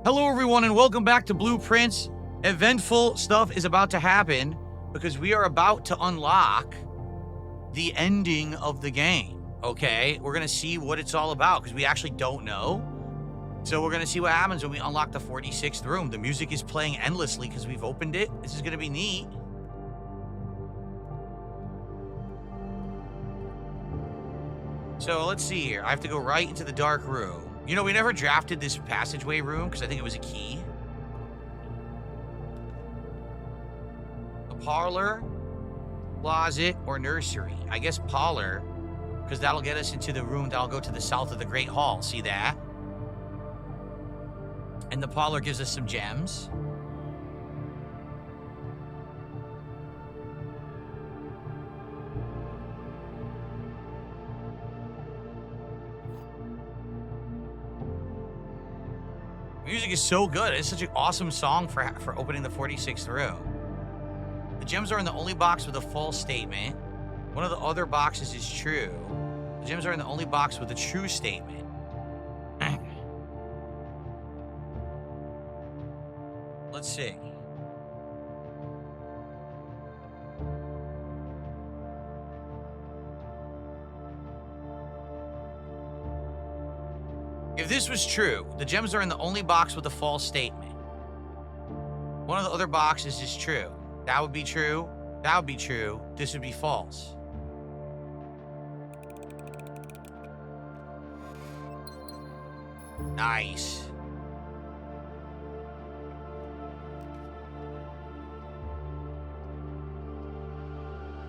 Hello, everyone, and welcome back to Blueprints. Eventful stuff is about to happen because we are about to unlock the ending of the game, okay? We're going to see what it's all about because we actually don't know. So we're going to see what happens when we unlock the 46th room. The music is playing endlessly because we've opened it. This is going to be neat. So let's see here. I have to go right into the dark room. You know, we never drafted this passageway room because I think it was a key. The parlor, closet, or nursery. I guess parlor, because that'll get us into the room that'll go to the south of the Great Hall. See that? And the parlor gives us some gems. Music is so good. It's such an awesome song for opening the 46th room. The gems are in the only box with a false statement. One of the other boxes is true. The gems are in the only box with a true statement. Let's see. If this was true, the gems are in the only box with a false statement. One of the other boxes is true. That would be true. That would be true. This would be false. Nice.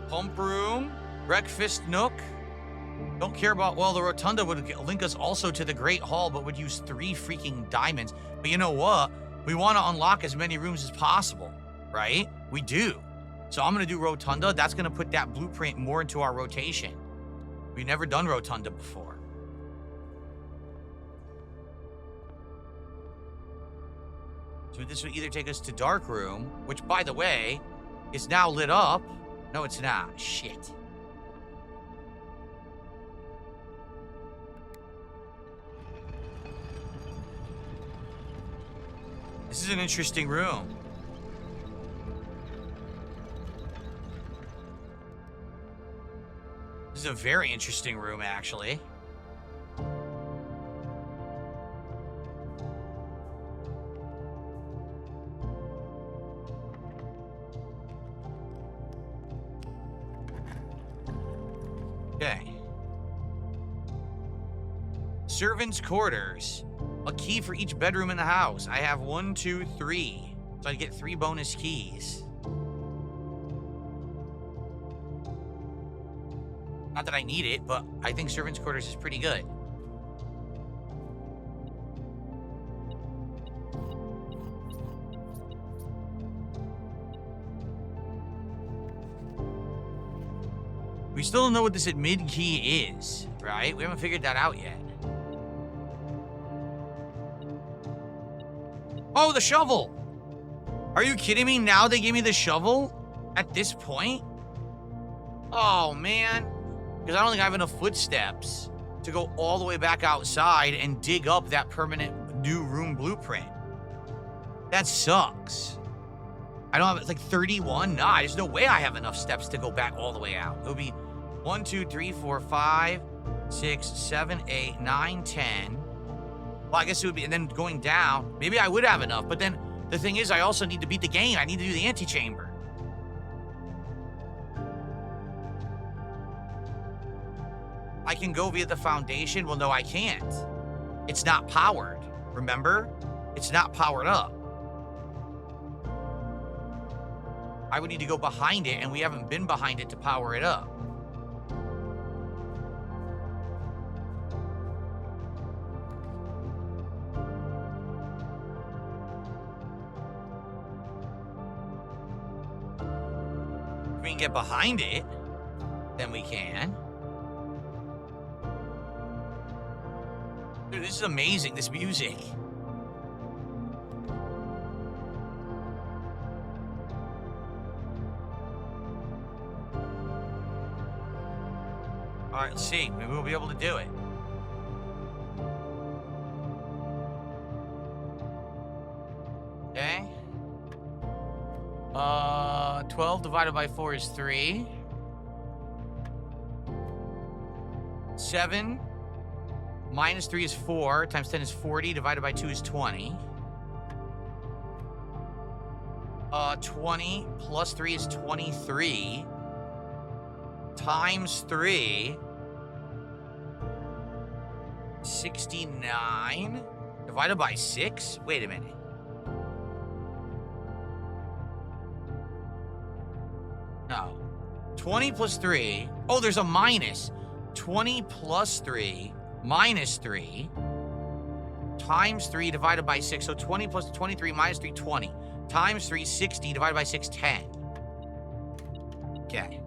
Pump room, breakfast nook. Don't care about, well, the rotunda would link us also to the Great Hall, but would use 3 freaking diamonds. But you know what? We want to unlock as many rooms as possible, right? We do. So I'm going to do rotunda. That's going to put that blueprint more into our rotation. We've never done rotunda before. So this would either take us to dark room, which, by the way, is now lit up. No, it's not. Shit. This is an interesting room. This is a very interesting room, actually. Okay. Servants' quarters. A key for each bedroom in the house. I have 1, 2, 3. So I get 3 bonus keys. Not that I need it, but I think servants' quarters is pretty good. We still don't know what this admit key is, right? We haven't figured that out yet. Oh, the shovel! Are you kidding me? Now they gave me the shovel? At this point? Oh, man. Because I don't think I have enough footsteps to go all the way back outside and dig up that permanent new room blueprint. That sucks. I don't have, it's like 31? Nah, there's no way I have enough steps to go back all the way out. It would be 1, 2, 3, 4, 5, 6, 7, 8, 9, 10. Well, I guess it would be, and then going down, maybe I would have enough, but then the thing is, I also need to beat the game. I need to do the antechamber. I can go via the foundation. Well, no, I can't. It's not powered. Remember? It's not powered up. I would need to go behind it, and we haven't been behind it to power it up. We can get behind it, then we can. Dude, this is amazing, this music. All right, let's see. Maybe we'll be able to do it. Okay. 12 divided by 4 is 3. 7 minus 3 is 4. Times 10 is 40. Divided by 2 is 20. 20 plus 3 is 23. Times 3. 69. Divided by 6? Wait a minute. No. 20 plus 3. Oh, there's a minus. 20 plus 3 minus 3 times 3 divided by 6. So 20 plus 23 minus 3, 20. Times 3, 60. Divided by 6, 10. Okay.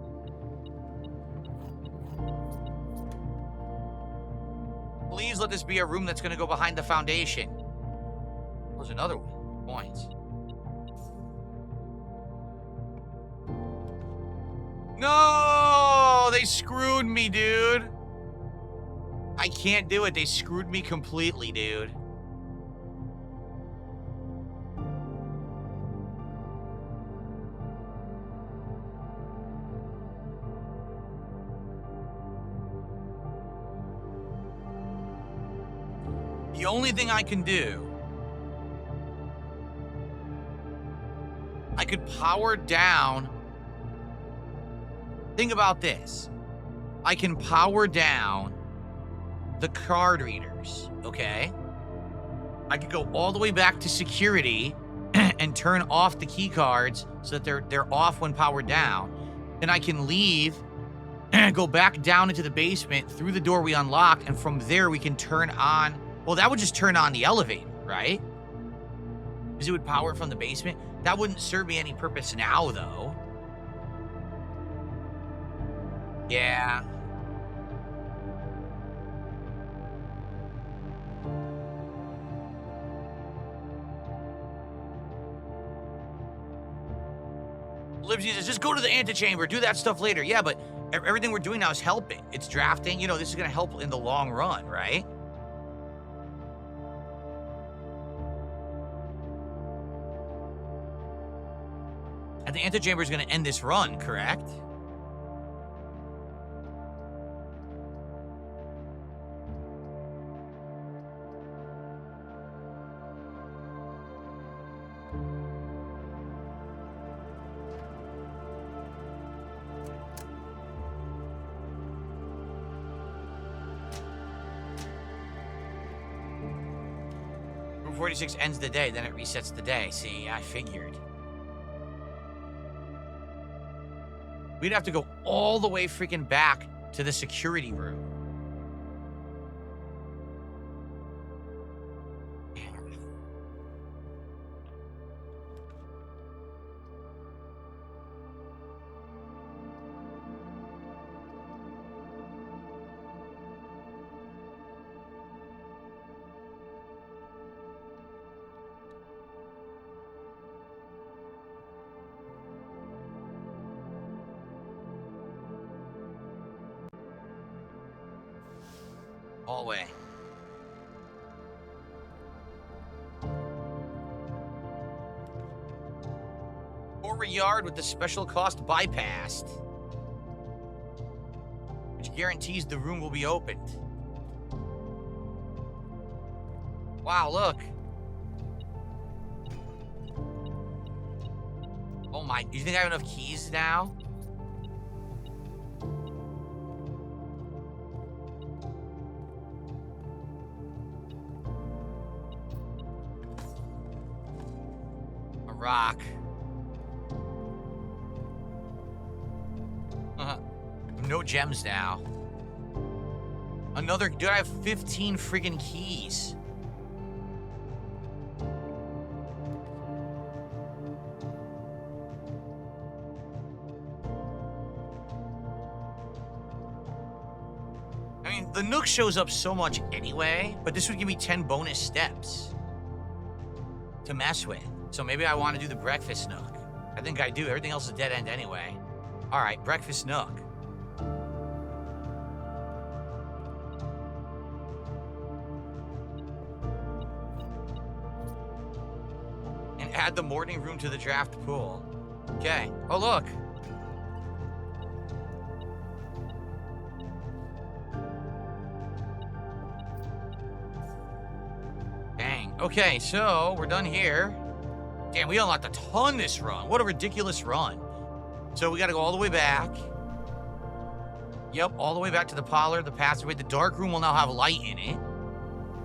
Please let this be a room that's going to go behind the foundation. There's another one. Points. No! They screwed me, dude. I can't do it. They screwed me completely, dude. The only thing I can do, I could power down. Think about this. I can power down the card readers, okay? I could go all the way back to security and turn off the key cards so that they're off when powered down. Then I can leave and go back down into the basement through the door we unlocked, and from there we can turn on. Well, that would just turn on the elevator, right? Because it would power from the basement. That wouldn't serve me any purpose now, though. Yeah. Libsy says, just go to the antechamber, do that stuff later. Yeah, but everything we're doing now is helping. It's drafting. You know, this is going to help in the long run, right? And the antechamber is going to end this run, correct? Room 46 ends the day, then it resets the day. See, I figured. We'd have to go all the way freaking back to the security room. Hallway. Forward yard with the special cost bypassed, which guarantees the room will be opened. Wow, look. Oh my, do you think I have enough keys now? Rock. No gems now. Another, dude, I have 15 friggin' keys. I mean, the Nook shows up so much anyway, but this would give me 10 bonus steps to mess with. So maybe I want to do the breakfast Nook. I think I do. Everything else is dead end anyway. All right, breakfast Nook. And Add the morning room to the draft pool. Okay. Oh, look. Dang. Okay, so we're done here. Damn, we unlocked a ton this run. What a ridiculous run. So we got to go all the way back. Yep, all the way back to the parlor, the passageway. The dark room will now have light in it,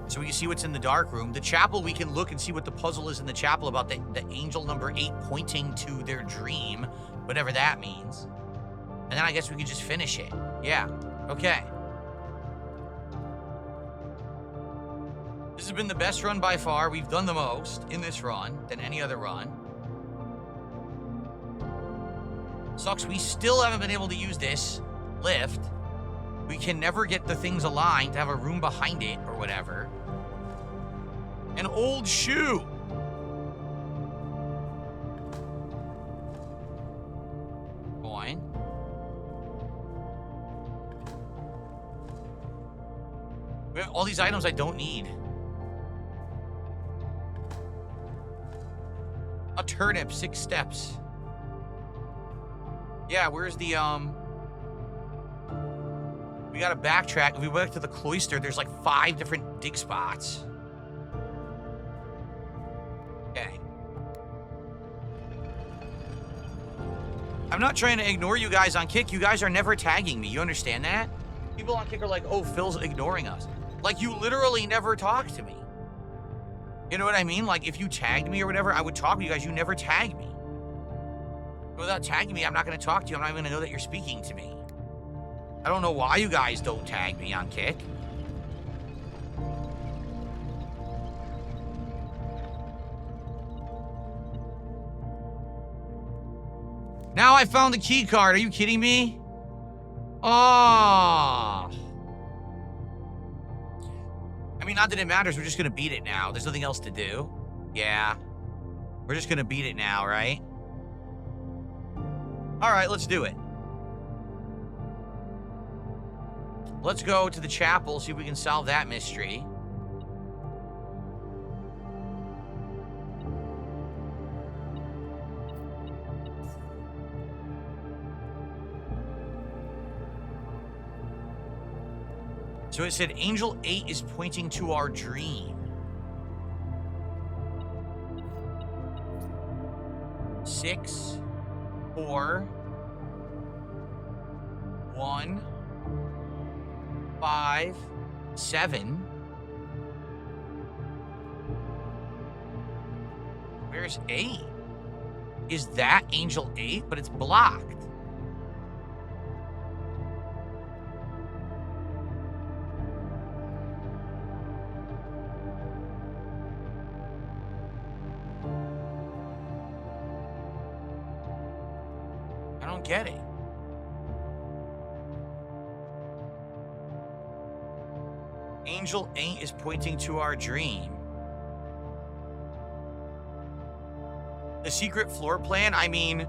so we can see what's in the dark room. The chapel, we can look and see what the puzzle is in the chapel about the angel number 8 pointing to their dream, whatever that means. And then I guess we can just finish it. Yeah, okay. This has been the best run by far. We've done the most in this run than any other run. Sucks we still haven't been able to use this lift. We can never get the things aligned to have a room behind it or whatever. An old shoe. Coin. We have all these items I don't need. A turnip, 6 steps. Yeah, where's the, we gotta backtrack. If we went to the cloister, there's like 5 different dig spots. Okay. I'm not trying to ignore you guys on Kick. You guys are never tagging me. You understand that? People on Kick are like, oh, Phil's ignoring us. Like, you literally never talk to me. You know what I mean? Like, if you tagged me or whatever, I would talk to you guys. You never tag me. Without tagging me, I'm not going to talk to you. I'm not even going to know that you're speaking to me. I don't know why you guys don't tag me on Kick. Now I found the key card. Are you kidding me? Oh. I mean, not that it matters. We're just going to beat it now. There's nothing else to do. Yeah. We're just going to beat it now, right? All right, let's do it. Let's go to the chapel, see if we can solve that mystery. So it said Angel 8 is pointing to our dream. 6, 4, 1, 5, 7. Where's 8? Is that Angel 8? But it's blocked. I don't get it. Angel 8 is pointing to our dream. The secret floor plan, I mean,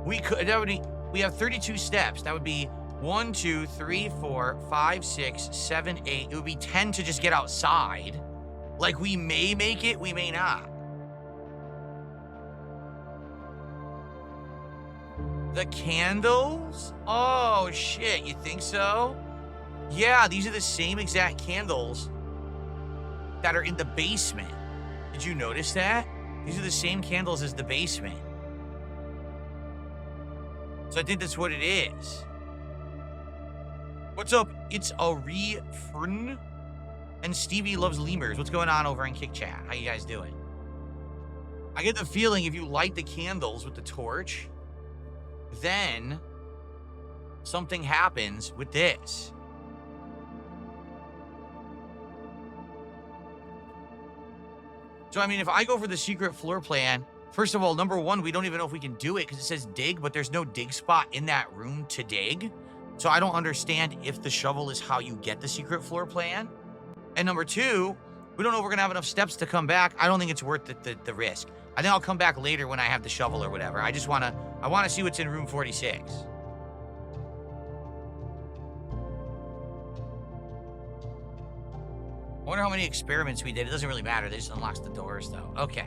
we have 32 steps. That would be 1, 2, 3, 4, 5, 6, 7, 8. It would be 10 to just get outside. Like, we may make it, we may not. The candles? Oh, shit, you think so? Yeah, these are the same exact candles that are in the basement. Did you notice that? These are the same candles as the basement. So I think that's what it is. What's up? It's a refern. And Stevie loves lemurs. What's going on over in Kick Chat? How you guys doing? I get the feeling if you light the candles with the torch, then something happens with this. So, I mean, if I go for the secret floor plan, first of all, number one, we don't even know if we can do it because it says dig, but there's no dig spot in that room to dig. So I don't understand if the shovel is how you get the secret floor plan. And number two, we don't know if we're going to have enough steps to come back. I don't think it's worth the risk. I think I'll come back later when I have the shovel or whatever. I want to see what's in room 46. I wonder how many experiments we did. It doesn't really matter. They just unlocks the doors, though. Okay.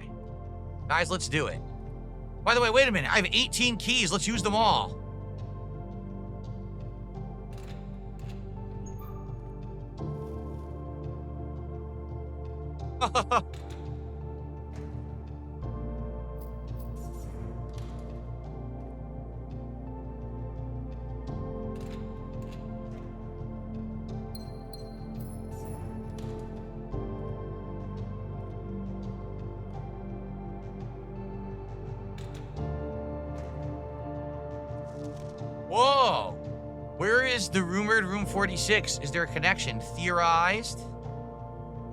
Guys, let's do it. By the way, wait a minute. I have 18 keys. Let's use them all. Whoa! Where is the rumored room 46? Is there a connection? Theorized?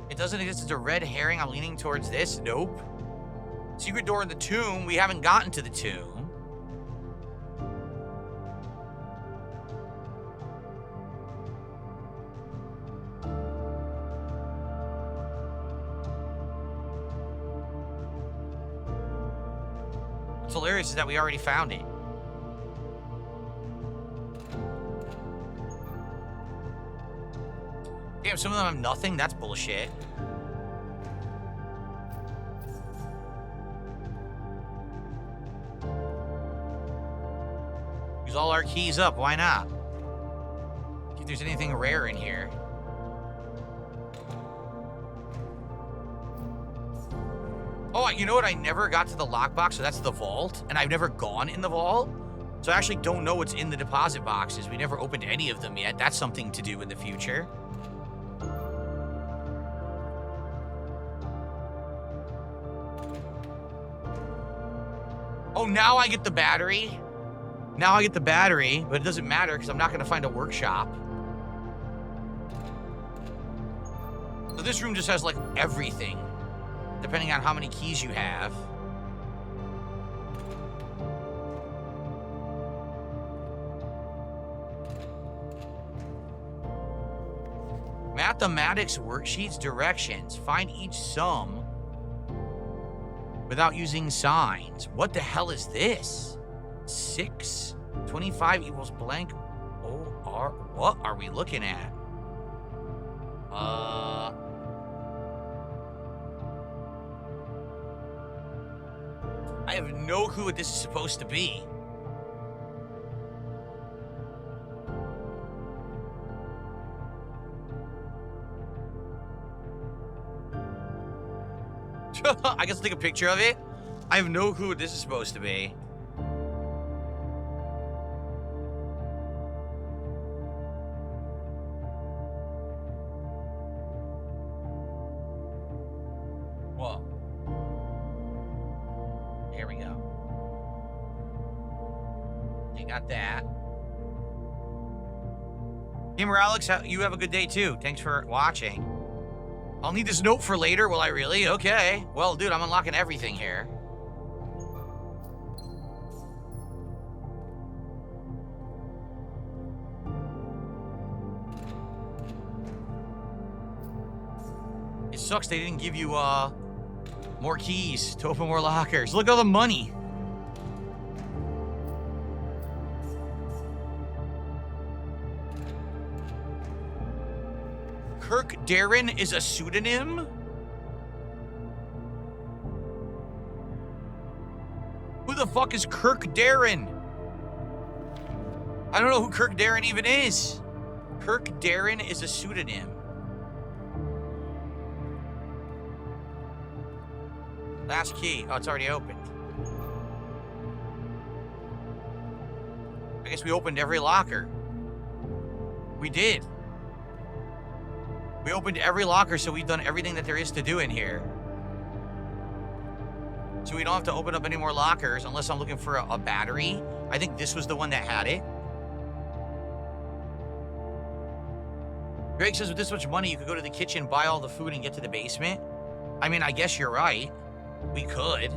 It doesn't exist. It's a red herring. I'm leaning towards this. Nope. Secret door in the tomb. We haven't gotten to the tomb. What's hilarious is that we already found it. Damn, some of them have nothing? That's bullshit. Use all our keys up, why not? See if there's anything rare in here. Oh, you know what? I never got to the lockbox, so that's the vault, and I've never gone in the vault. So I actually don't know what's in the deposit boxes. We never opened any of them yet. That's something to do in the future. Oh, now I get the battery. Now I get the battery, but it doesn't matter because I'm not going to find a workshop. So this room just has, like, everything, depending on how many keys you have. Mathematics worksheets directions. Find each sum without using signs. What the hell is this? 6, 25 equals blank. What are we looking at? I have no clue what this is supposed to be. I guess I'll take a picture of it. I have no clue what this is supposed to be. Whoa. Here we go. You got that. Gamer Alex, you have a good day too. Thanks for watching. I'll need this note for later. Will I really? Okay. Well, dude, I'm unlocking everything here. It sucks they didn't give you, more keys to open more lockers. Look at all the money. Kirk Darren is a pseudonym? Who the fuck is Kirk Darren? I don't know who Kirk Darren even is. Kirk Darren is a pseudonym. Last key. Oh, it's already opened. I guess we opened every locker. We did. We opened every locker, so we've done everything that there is to do in here. So we don't have to open up any more lockers unless I'm looking for a battery. I think this was the one that had it. Greg says with this much money, you could go to the kitchen, buy all the food, and get to the basement. I mean, I guess you're right. We could.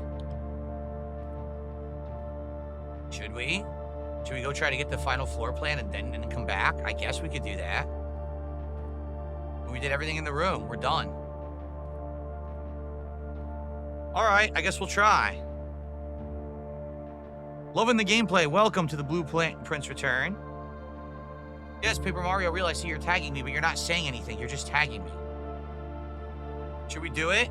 Should we? Should we go try to get the final floor plan and then come back? I guess we could do that. We did everything in the room. We're done. All right, I guess we'll try. Loving the gameplay. Welcome to the Blueprints Return. Yes, Paper Mario, real, I see you're tagging me, but you're not saying anything. You're just tagging me. Should we do it?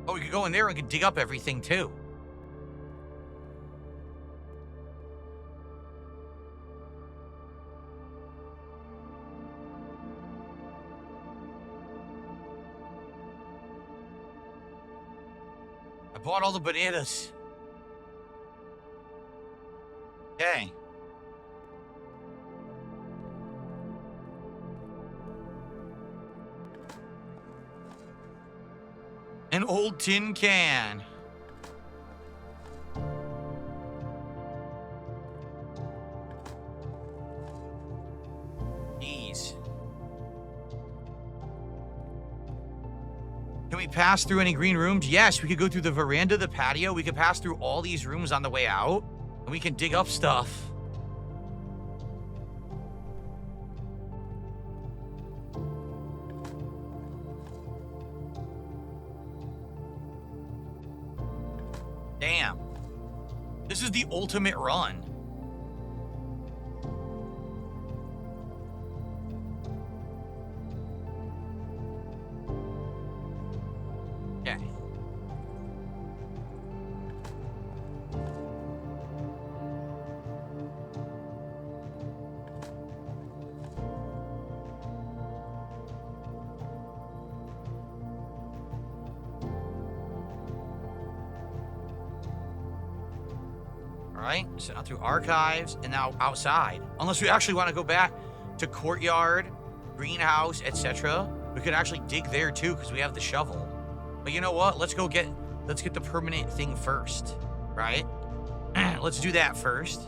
Oh, we could go in there and we could dig up everything too. I bought all the bananas. Okay. An old tin can. Jeez. Can we pass through any green rooms? Yes, we could go through the veranda, the patio. We could pass through all these rooms on the way out. And we can dig up stuff. Damn. This is the ultimate run. Okay. Right? So now through archives and now outside. Unless we actually want to go back to courtyard, greenhouse, etc. We could actually dig there too because we have the shovel. But you know what? Let's get the permanent thing first, right? Let's do that first.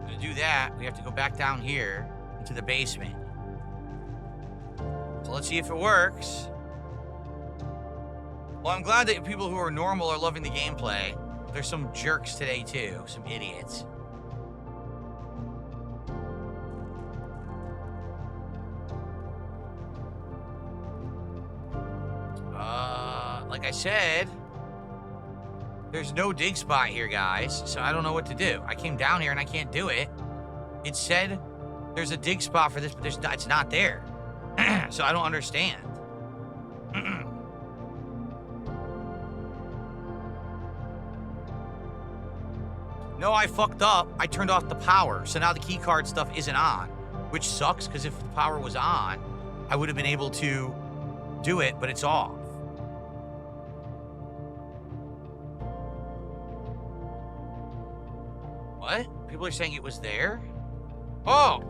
To do that, we have to go back down here into the basement. So let's see if it works. Well, I'm glad that people who are normal are loving the gameplay. There's some jerks today too, some idiots. Like I said, there's no dig spot here, guys, so I don't know what to do. I came down here and I can't do it. It said there's a dig spot for this, but it's not there. So I don't understand. No, I fucked up. I turned off the power, so now the key card stuff isn't on, which sucks because if the power was on, I would have been able to do it, but it's off. What? People are saying it was there? Oh!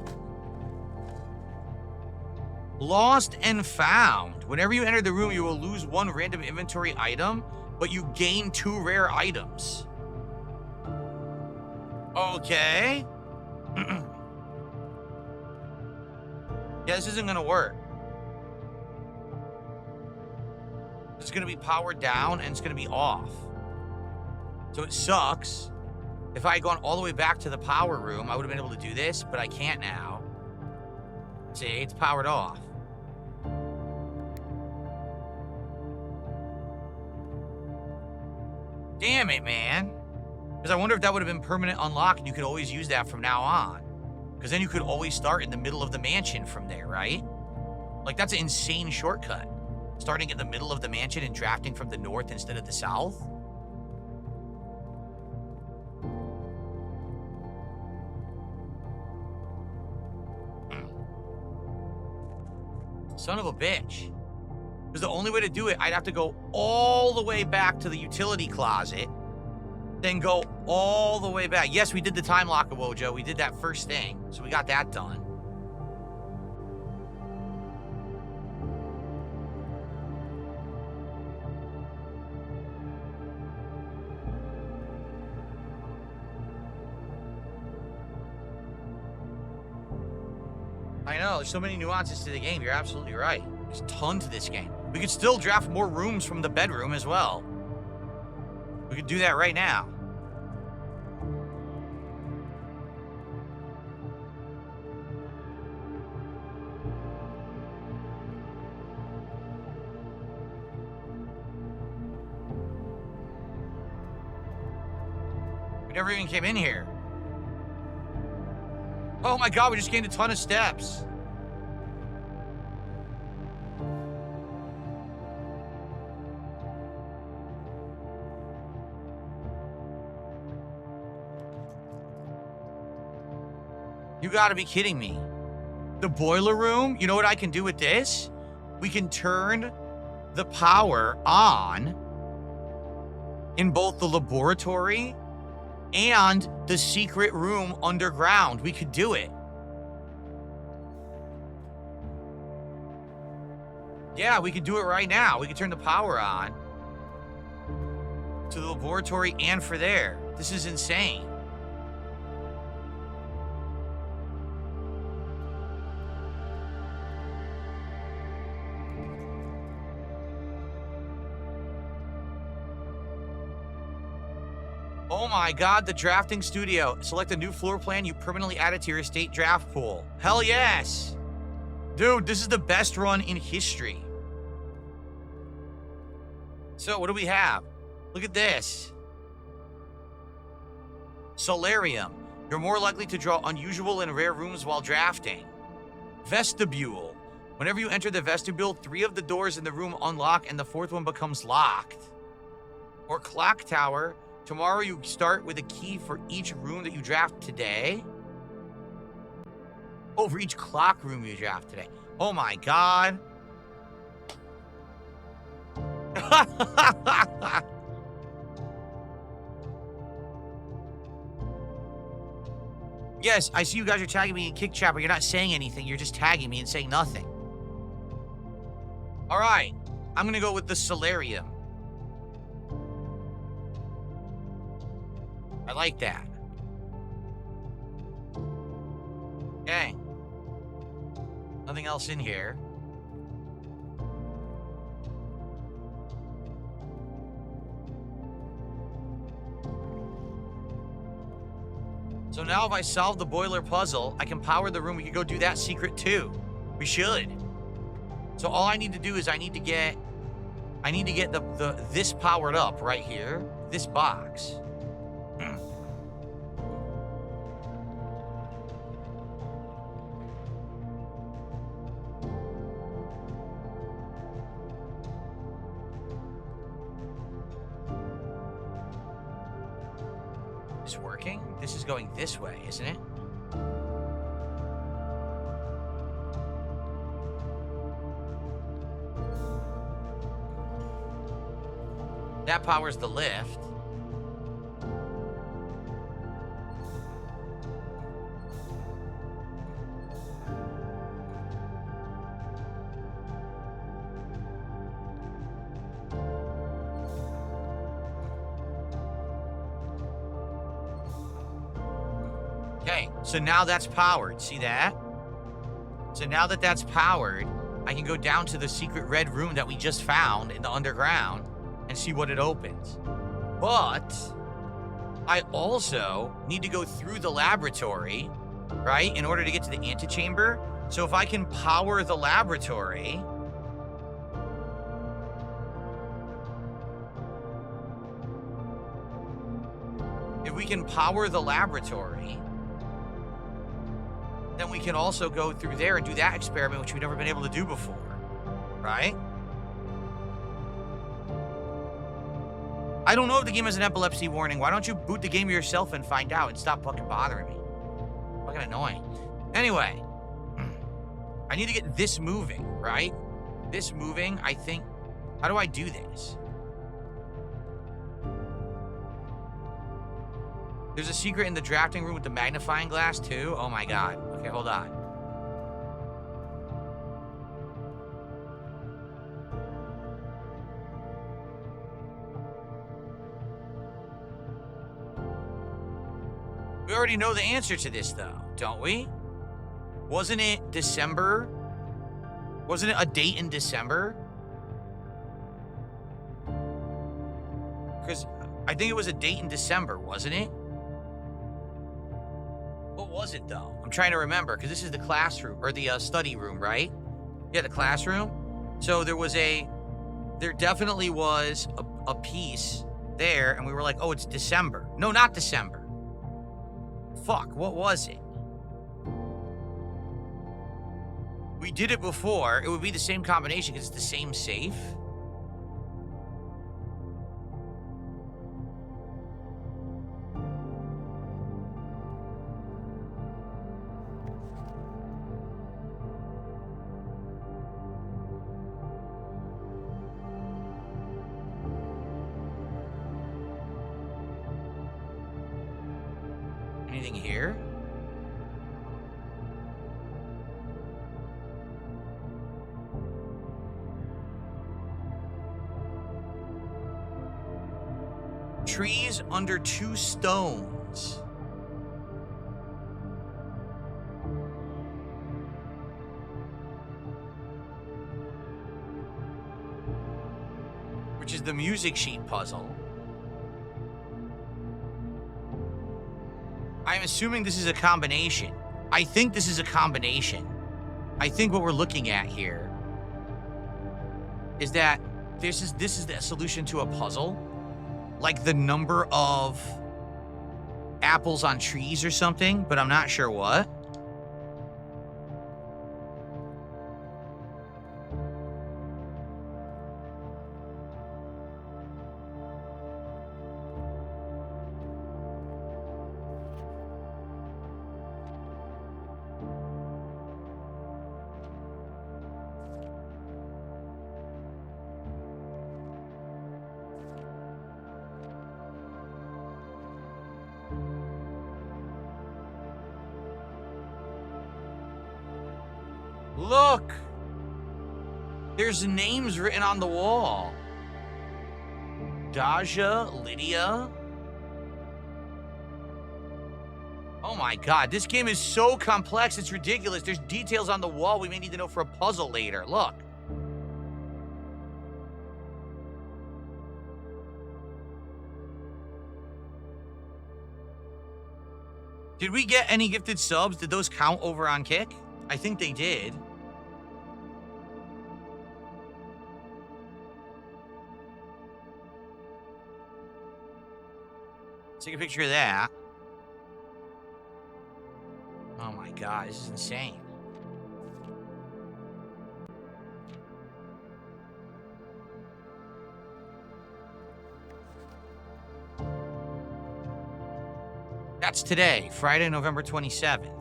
Lost and found. Whenever you enter the room, you will lose one random inventory item, but you gain 2 rare items. Okay. Yeah, this isn't gonna work. It's gonna be powered down and it's gonna be off. So it sucks. If I had gone all the way back to the power room, I would have been able to do this, but I can't now. See, it's powered off. Damn it, man. Because I wonder if that would have been permanent unlock and you could always use that from now on. Because then you could always start in the middle of the mansion from there, right? Like, that's an insane shortcut. Starting in the middle of the mansion and drafting from the north instead of the south. Son of a bitch. Because the only way to do it, I'd have to go all the way back to the utility closet, then go all the way back. Yes, we did the time lock of Wojo. We did that first thing, so we got that done. I know, there's so many nuances to the game. You're absolutely right. There's a ton to this game. We could still draft more rooms from the bedroom as well. We could do that right now. We never even came in here. Oh my god, we just gained a ton of steps. You gotta be kidding me. The boiler room, you know what I can do with this? We can turn the power on in both the laboratory and the secret room underground. We could do it. Yeah, we could do it right now. We could turn the power on to the laboratory and for there. This is insane. Oh my god, the drafting studio. Select a new floor plan you permanently add it to your estate draft pool. Hell yes! Dude, this is the best run in history. So, what do we have? Look at this. Solarium. You're more likely to draw unusual and rare rooms while drafting. Vestibule. Whenever you enter the vestibule, 3 of the doors in the room unlock and the 4th one becomes locked. Or clock tower. Tomorrow you start with a key for each room that you draft today. Oh, for each clock room you draft today. Oh my god. Yes, I see you guys are tagging me in Kick Chat, but you're not saying anything. You're just tagging me and saying nothing. All right. I'm going to go with the solarium. I like that. Okay. Nothing else in here. So now if I solve the boiler puzzle, I can power the room. We can go do that secret too. We should. So all I need to do is I need to get this powered up right here. This box. Is working? This is going this way, isn't it? That powers the lift. Okay, so now that's powered. See that? So now that that's powered, I can go down to the secret red room that we just found in the underground and see what it opens. But I also need to go through the laboratory, right, in order to get to the antechamber. So if I can power the laboratory, if we can power the laboratory, then we can also go through there and do that experiment, which we've never been able to do before, right? I don't know if the game has an epilepsy warning. Why don't you boot the game yourself and find out and stop fucking bothering me? Fucking annoying. Anyway, I need to get this moving, right? This moving, I think. How do I do this? There's a secret in the drafting room with the magnifying glass, too? Oh my god. Okay, hold on. We already know the answer to this, though, don't we? Wasn't it December? Wasn't it a date in December? Because I think it was a date in December, wasn't it? What was it, though? I'm trying to remember, because this is the classroom, or the study room, right? Yeah, the classroom. So there definitely was a piece there, and we were like, oh, it's December. No, not December. Fuck, what was it? We did it before. It would be the same combination because it's the same safe. Anything here? Trees under 2 stones. Which is the music sheet puzzle. I'm assuming this is a combination. I think this is a combination. I think what we're looking at here is that this is the solution to a puzzle. Like the number of apples on trees or something, but I'm not sure what. Look! There's names written on the wall. Daja, Lydia. Oh my god, this game is so complex, it's ridiculous. There's details on the wall we may need to know for a puzzle later. Look. Did we get any gifted subs? Did those count over on Kick? I think they did. Let's take a picture of that. Oh my god, this is insane. That's today, Friday, November 27th.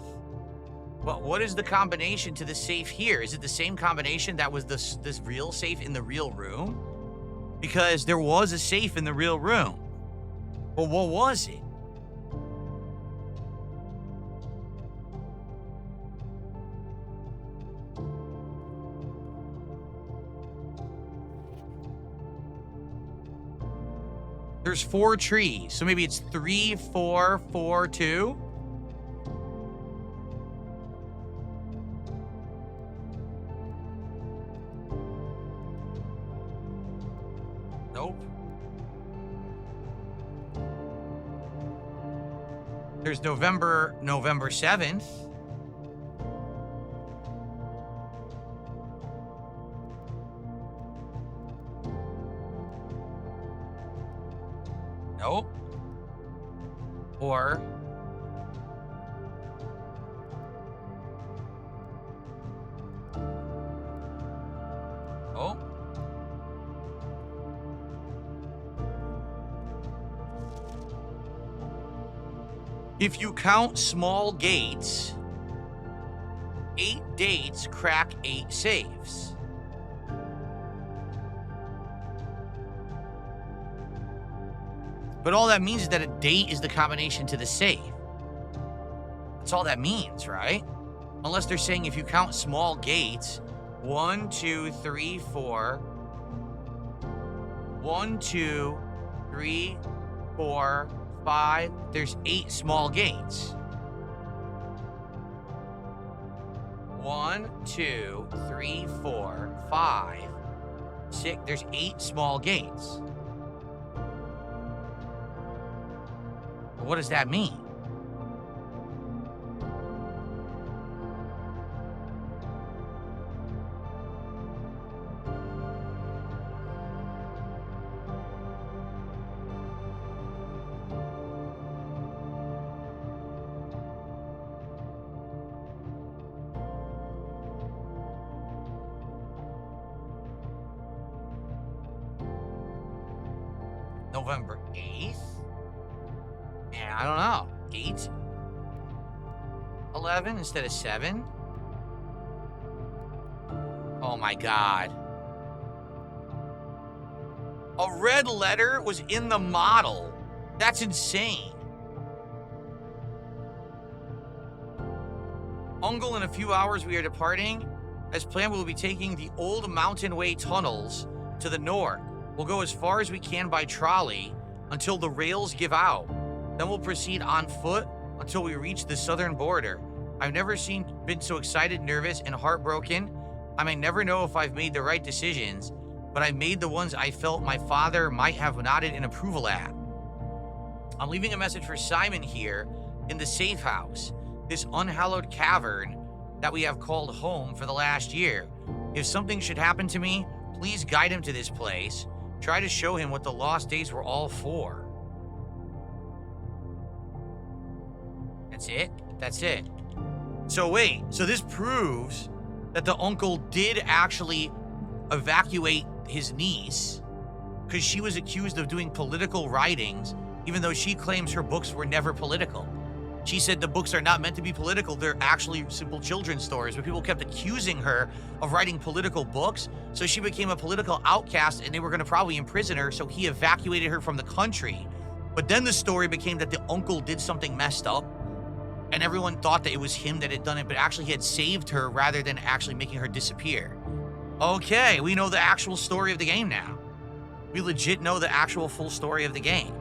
But what is the combination to the safe here? Is it the same combination that was this real safe in the real room? Because there was a safe in the real room. But what was it? There's 4 trees, so maybe it's 3, 4, 4, 2. Nope. There's November 7th. Nope. Or oh. If you count small gates, 8 dates crack 8 safes. But all that means is that a date is the combination to the safe. That's all that means, right? Unless they're saying if you count small gates, 1, 2, 3, 4. 1, 2, 3, 4, 5. There's 8 small gates. 1, 2, 3, 4, 5, 6. There's 8 small gates. What does that mean? November 8th? Yeah, I don't know. 8? 11 instead of 7? Oh my God. A red letter was in the model. That's insane. Uncle, in a few hours we are departing. As planned, we will be taking the old Mountain Way tunnels to the north. We'll go as far as we can by trolley until the rails give out. Then we'll proceed on foot until we reach the southern border. I've never been so excited, nervous, and heartbroken. I may never know if I've made the right decisions, but I've made the ones I felt my father might have nodded in approval at. I'm leaving a message for Simon here in the safe house, this unhallowed cavern that we have called home for the last year. If something should happen to me, please guide him to this place. Try to show him what the lost days were all for. That's it? That's it. So wait, so this proves that the uncle did actually evacuate his niece because she was accused of doing political writings, even though she claims her books were never political. She said the books are not meant to be political. They're actually simple children's stories, but people kept accusing her of writing political books. So she became a political outcast and they were going to probably imprison her. So he evacuated her from the country. But then the story became that the uncle did something messed up and everyone thought that it was him that had done it, but actually he had saved her rather than actually making her disappear. Okay, we know the actual story of the game now. We legit know the actual full story of the game.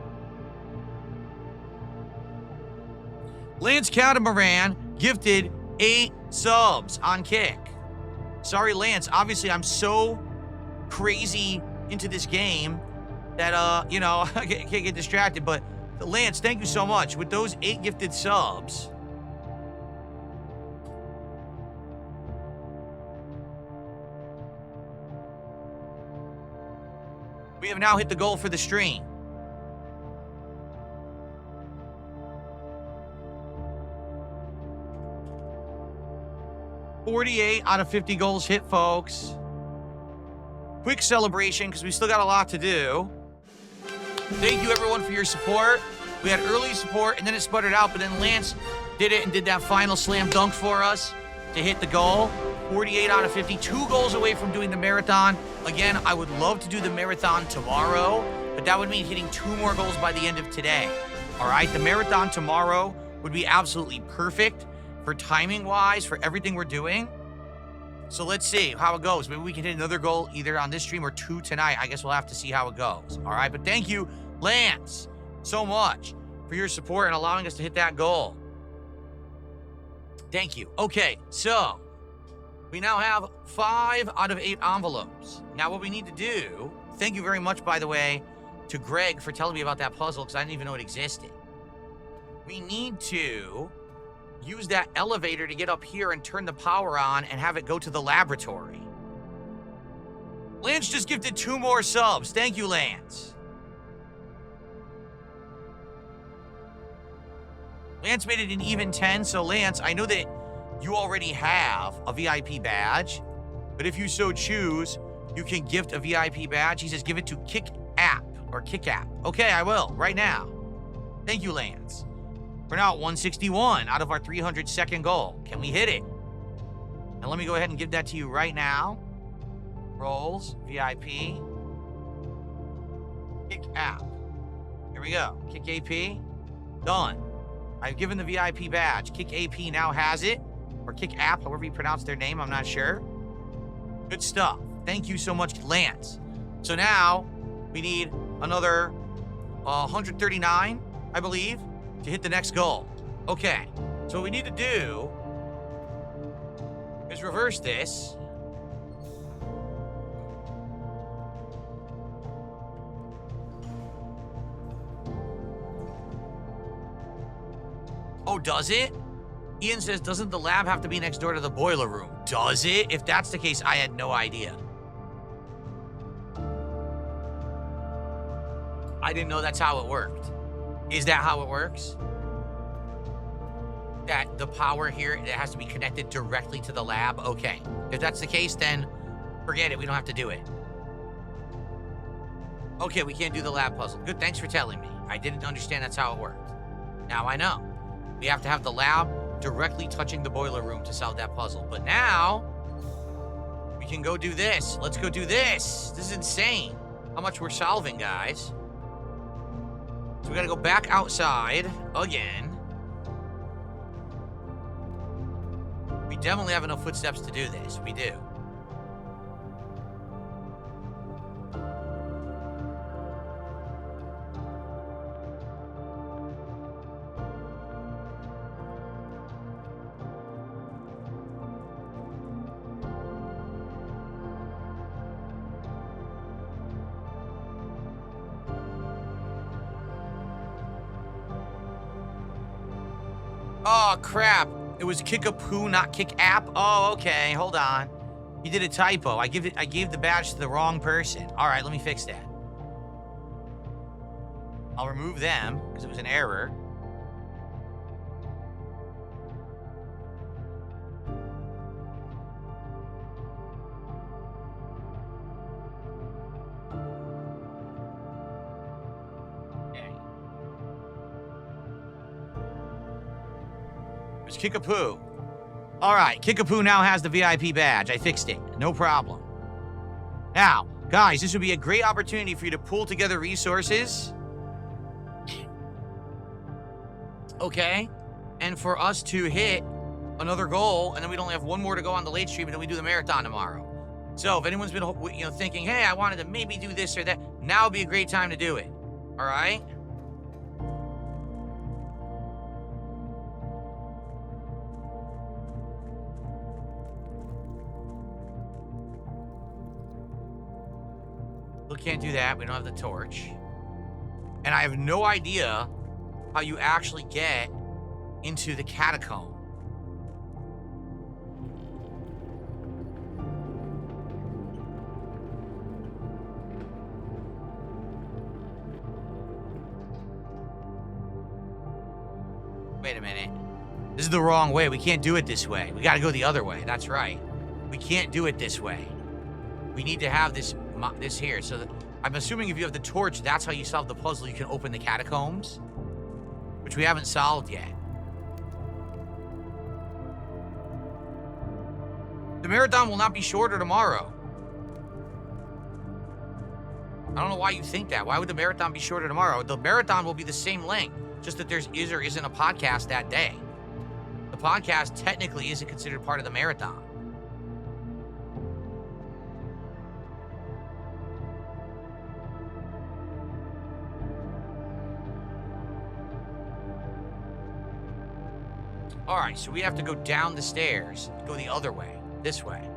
Lance Catamaran gifted 8 subs on Kick. Sorry, Lance. Obviously, I'm so crazy into this game that, I can't get distracted. But, Lance, thank you so much. With those 8 gifted subs, we have now hit the goal for the stream. $48 out of 50 goals hit, folks. Quick celebration, because we still got a lot to do. Thank you, everyone, for your support. We had early support, and then it sputtered out, but then Lance did it and did that final slam dunk for us to hit the goal. 48 out of 50, 2 goals away from doing the marathon. Again, I would love to do the marathon tomorrow, but that would mean hitting 2 more goals by the end of today. All right, the marathon tomorrow would be absolutely perfect for timing-wise, for everything we're doing. So let's see how it goes. Maybe we can hit another goal either on this stream or 2 tonight. I guess we'll have to see how it goes. All right, but thank you, Lance, so much for your support and allowing us to hit that goal. Thank you. Okay, so we now have 5 out of 8 envelopes. Now what we need to do, thank you very much, by the way, to Greg for telling me about that puzzle, because I didn't even know it existed. We need to use that elevator to get up here and turn the power on and have it go to the laboratory. Lance just gifted 2 more subs. Thank you, Lance. Lance made it an even 10, so Lance, I know that you already have a VIP badge, but if you so choose, you can gift a VIP badge. He says give it to Kick App or Kick App. Okay, I will, right now. Thank you, Lance. We're now at 161 out of our 302nd goal. Can we hit it? And let me go ahead and give that to you right now. Rolls, VIP. Kick App. Here we go. Kick AP. Done. I've given the VIP badge. Kick AP now has it. Or Kick App, however you pronounce their name, I'm not sure. Good stuff. Thank you so much, Lance. So now we need another 139, I believe, to hit the next goal. Okay, so what we need to do is reverse this. Oh, does it? Ian says, doesn't the lab have to be next door to the boiler room? Does it? If that's the case, I had no idea. I didn't know that's how it worked. Is that how it works? That the power here, it has to be connected directly to the lab? Okay. If that's the case, then forget it. We don't have to do it. Okay, we can't do the lab puzzle. Good, thanks for telling me. I didn't understand that's how it worked. Now I know. We have to have the lab directly touching the boiler room to solve that puzzle. But now, we can go do this. Let's go do this. This is insane how much we're solving, guys. So we gotta go back outside again. We definitely have enough footsteps to do this. We do. Oh, crap. It was kick-a-poo, not kick-app. Oh, okay. Hold on. You did a typo. I gave the badge to the wrong person. All right, let me fix that. I'll remove them, because it was an error. Kickapoo. All right, Kickapoo now has the VIP badge. I fixed it. No problem. Now, guys, this would be a great opportunity for you to pull together resources. Okay? And for us to hit another goal, and then we'd only have one more to go on the late stream, and then we do the marathon tomorrow. So if anyone's been, thinking, hey, I wanted to maybe do this or that, now would be a great time to do it. All right? We can't do that. We don't have the torch. And I have no idea how you actually get into the catacomb. Wait a minute. This is the wrong way. We can't do it this way. We got to go the other way. That's right. We can't do it this way. We need to have this here. So that, I'm assuming if you have the torch, that's how you solve the puzzle. You can open the catacombs, which we haven't solved yet. The marathon will not be shorter tomorrow. I don't know why you think that. Why would the marathon be shorter tomorrow? The marathon will be the same length, just that there's is or isn't a podcast that day. The podcast technically isn't considered part of the marathon. All right, so we have to go down the stairs, go the other way, this way.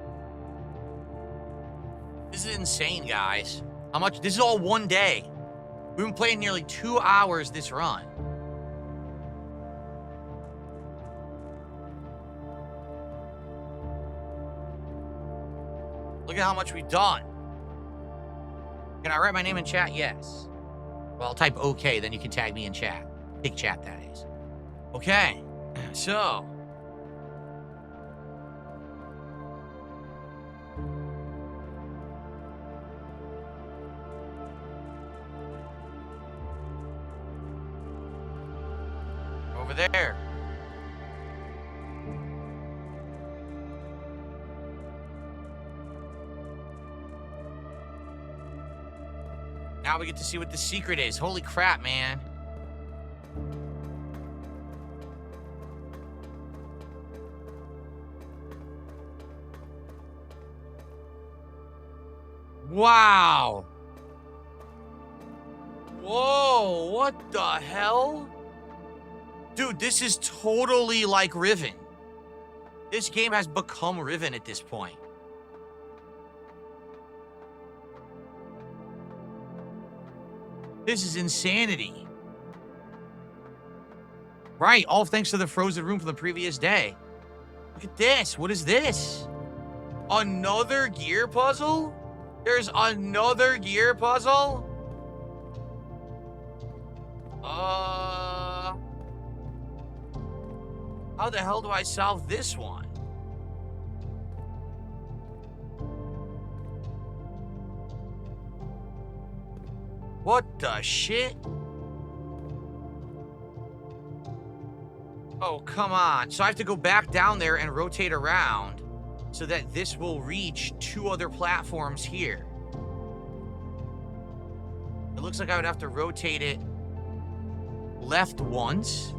This is insane, guys. How much? This is all one day. We've been playing nearly 2 hours this run. Look at how much we've done. Can I write my name in chat? Yes. Well, I'll type OK, then you can tag me in chat. Big chat, that is. Okay. So, over there. Now we get to see what the secret is. Holy crap, man. Wow. Whoa, what the hell? Dude, this is totally like Riven. This game has become Riven at this point. This is insanity. Right, all thanks to the frozen room from the previous day. Look at this. What is this? Another gear puzzle? There's another gear puzzle? How the hell do I solve this one? What the shit? Oh, come on. So I have to go back down there and rotate around so that this will reach 2 other platforms here. It looks like I would have to rotate it left once,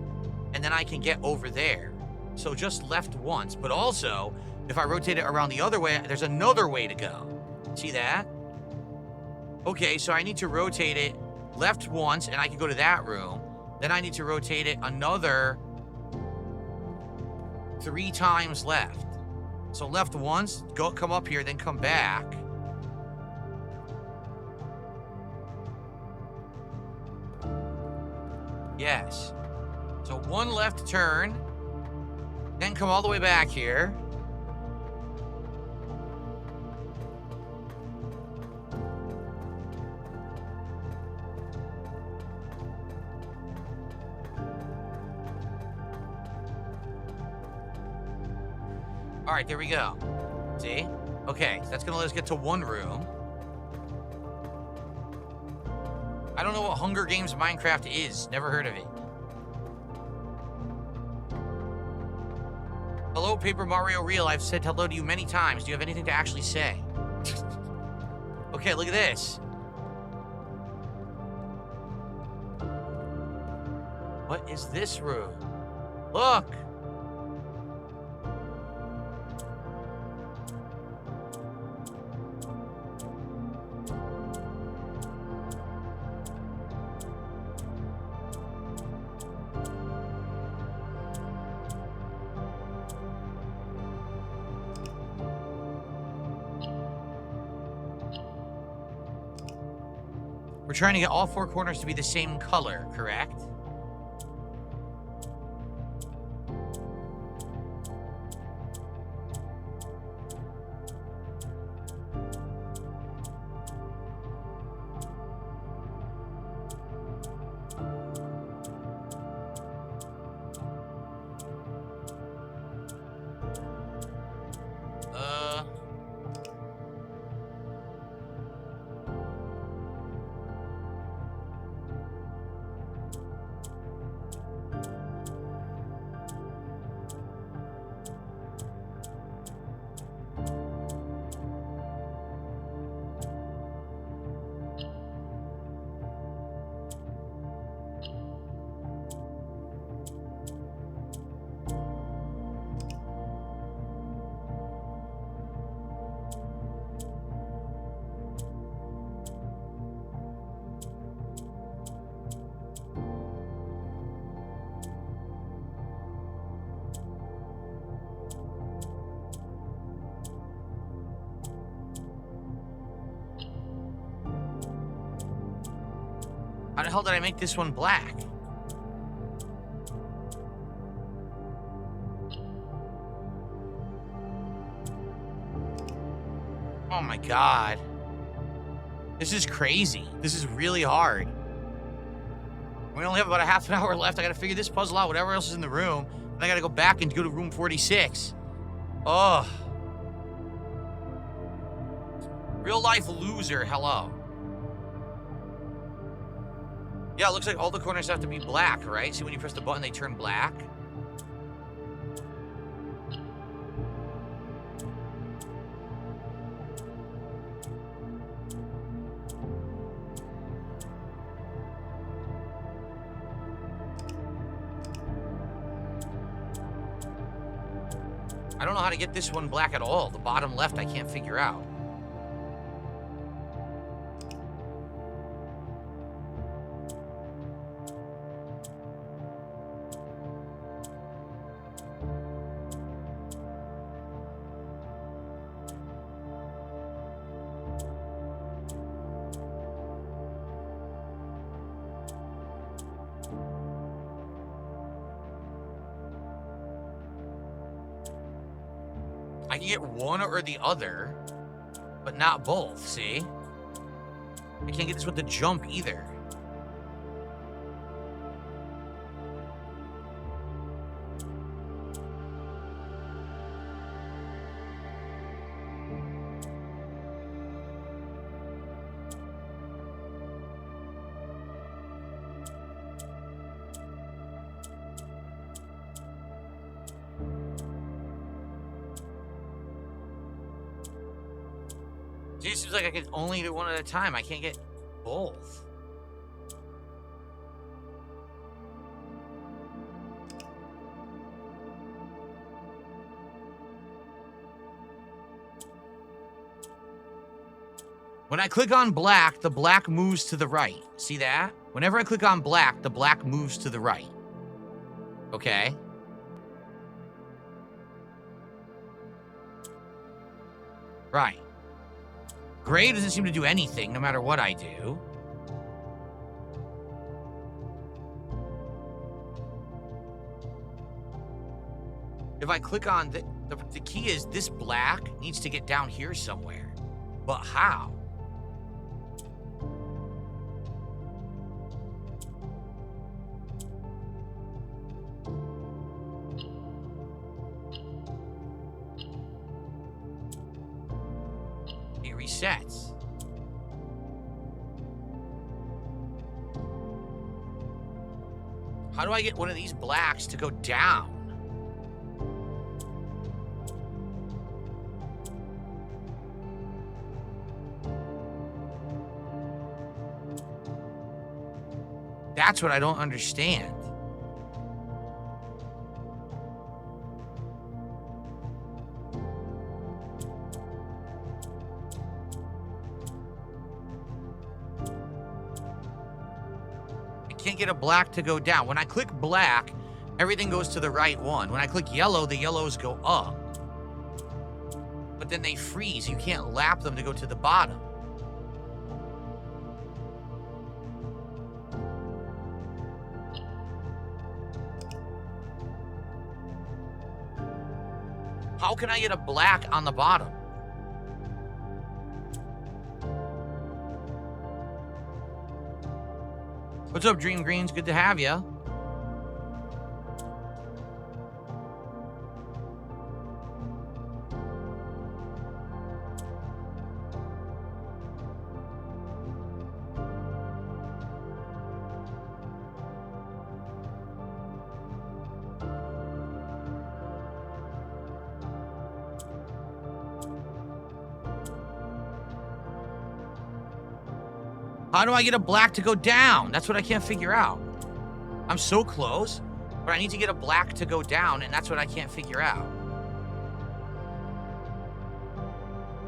and then I can get over there. So just left once. But also, if I rotate it around the other way, there's another way to go. See that? Okay, so I need to rotate it left once, and I can go to that room. Then I need to rotate it another 3 times left. So left once, come up here, then come back. Yes. So 1 left turn, then come all the way back here. All right, there we go. See? Okay, that's gonna let us get to 1 room. I don't know what Hunger Games Minecraft is. Never heard of it. Hello, Paper Mario Real. I've said hello to you many times. Do you have anything to actually say? Okay, look at this. What is this room? Look! We're trying to get all 4 corners to be the same color, correct? How the hell did I make this one black? Oh my god. This is crazy. This is really hard. We only have about a half an hour left. I gotta figure this puzzle out, whatever else is in the room. And I gotta go back and go to room 46. Oh. Real life loser, hello. Yeah, it looks like all the corners have to be black, right? See, when you press the button, they turn black. I don't know how to get this one black at all. The bottom left, I can't figure out. I can get one or the other, but not both, see? I can't get this with the jump either. It seems like I can only do one at a time. I can't get both. When I click on black, the black moves to the right. See that? Whenever I click on black, the black moves to the right. Okay. Right. Gray doesn't seem to do anything, no matter what I do. If I click on the key is this black needs to get down here somewhere. But how? It resets. How do I get one of these blacks to go down? That's what I don't understand. I can't get a black to go down. When I click black, everything goes to the right one. When I click yellow, the yellows go up. But then they freeze. You can't lap them to go to the bottom. How can I get a black on the bottom? What's up, Dream Greens? Good to have you. How do I get a black to go down? That's what I can't figure out. I'm so close, but I need to get a black to go down, and that's what I can't figure out.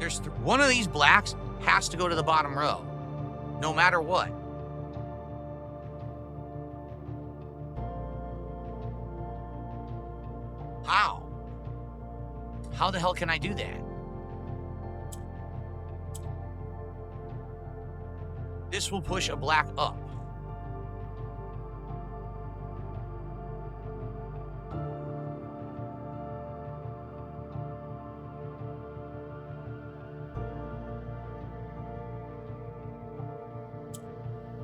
There's one of these blacks has to go to the bottom row, no matter what. How? How the hell can I do that? This will push a black up.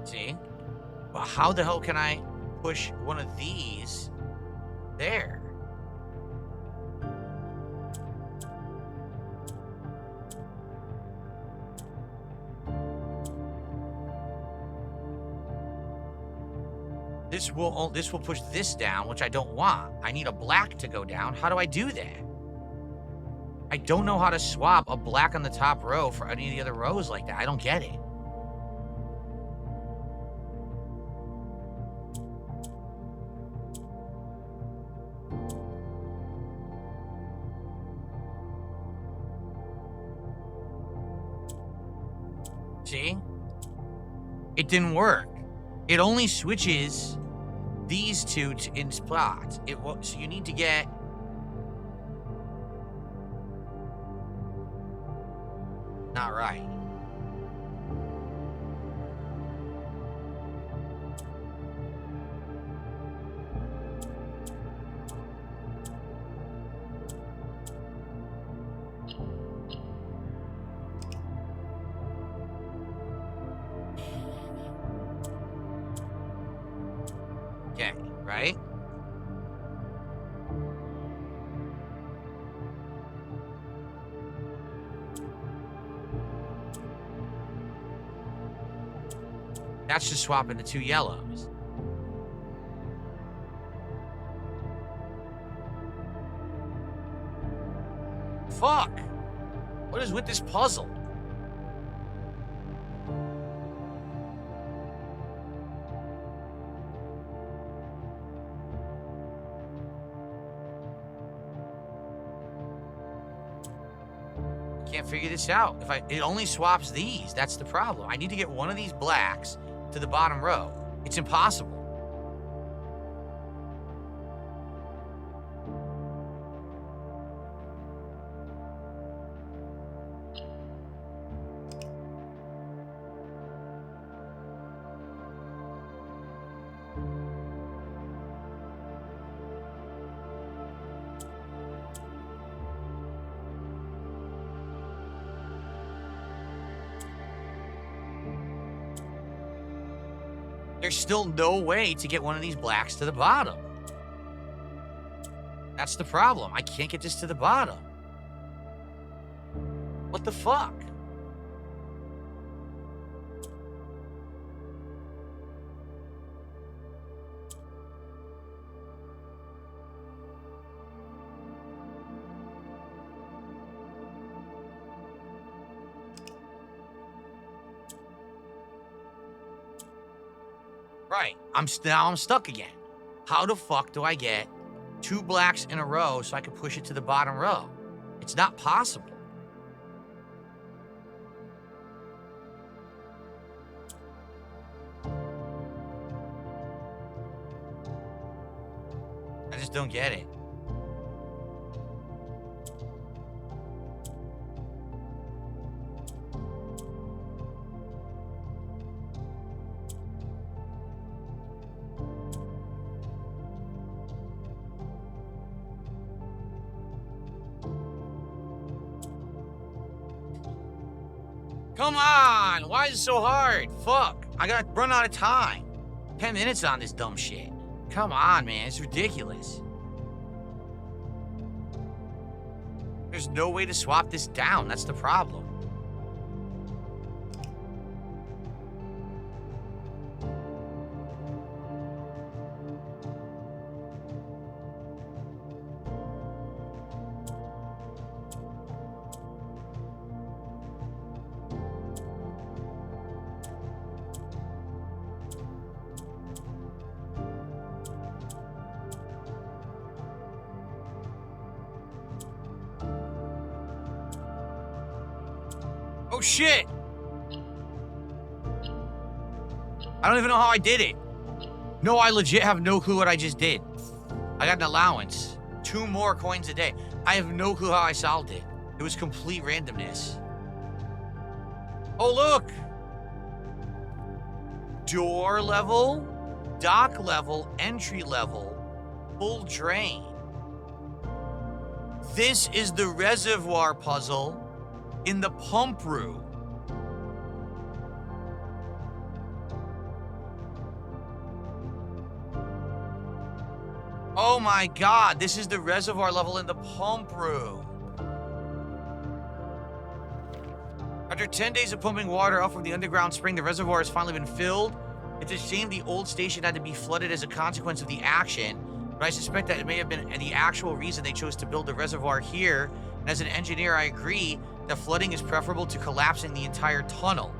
See? But how the hell can I push one of these there? This will push this down, which I don't want. I need a black to go down. How do I do that? I don't know how to swap a black on the top row for any of the other rows like that. I don't get it. See? It didn't work. It only switches these two in spots. So you need to get... Not right. Okay, right? That's just swapping the two yellows. Fuck! What is with this puzzle? can't figure this out. It only swaps these. That's the problem. I need to get one of these blacks to the bottom row. It's impossible. There's still no way to get one of these blacks to the bottom. That's the problem. I can't get this to the bottom. What the fuck? Right. Now I'm stuck again. How the fuck do I get 2 blacks in a row so I can push it to the bottom row? It's not possible. I just don't get it. Come on! Why is it so hard? Fuck. I gotta run out of time. 10 minutes on this dumb shit. Come on, man. It's ridiculous. There's no way to swap this down. That's the problem. Oh shit! I don't even know how I did it. No, I legit have no clue what I just did. I got an allowance. 2 more coins a day. I have no clue how I solved it. It was complete randomness. Oh, look! Door level, dock level, entry level, full drain. This is the reservoir puzzle in the pump room. Oh my god, this is the reservoir level in the pump room. After 10 days of pumping water up from the underground spring, the reservoir has finally been filled. It's a shame the old station had to be flooded as a consequence of the action, but I suspect that it may have been the actual reason they chose to build the reservoir here. And as an engineer, I agree that flooding is preferable to collapsing the entire tunnel.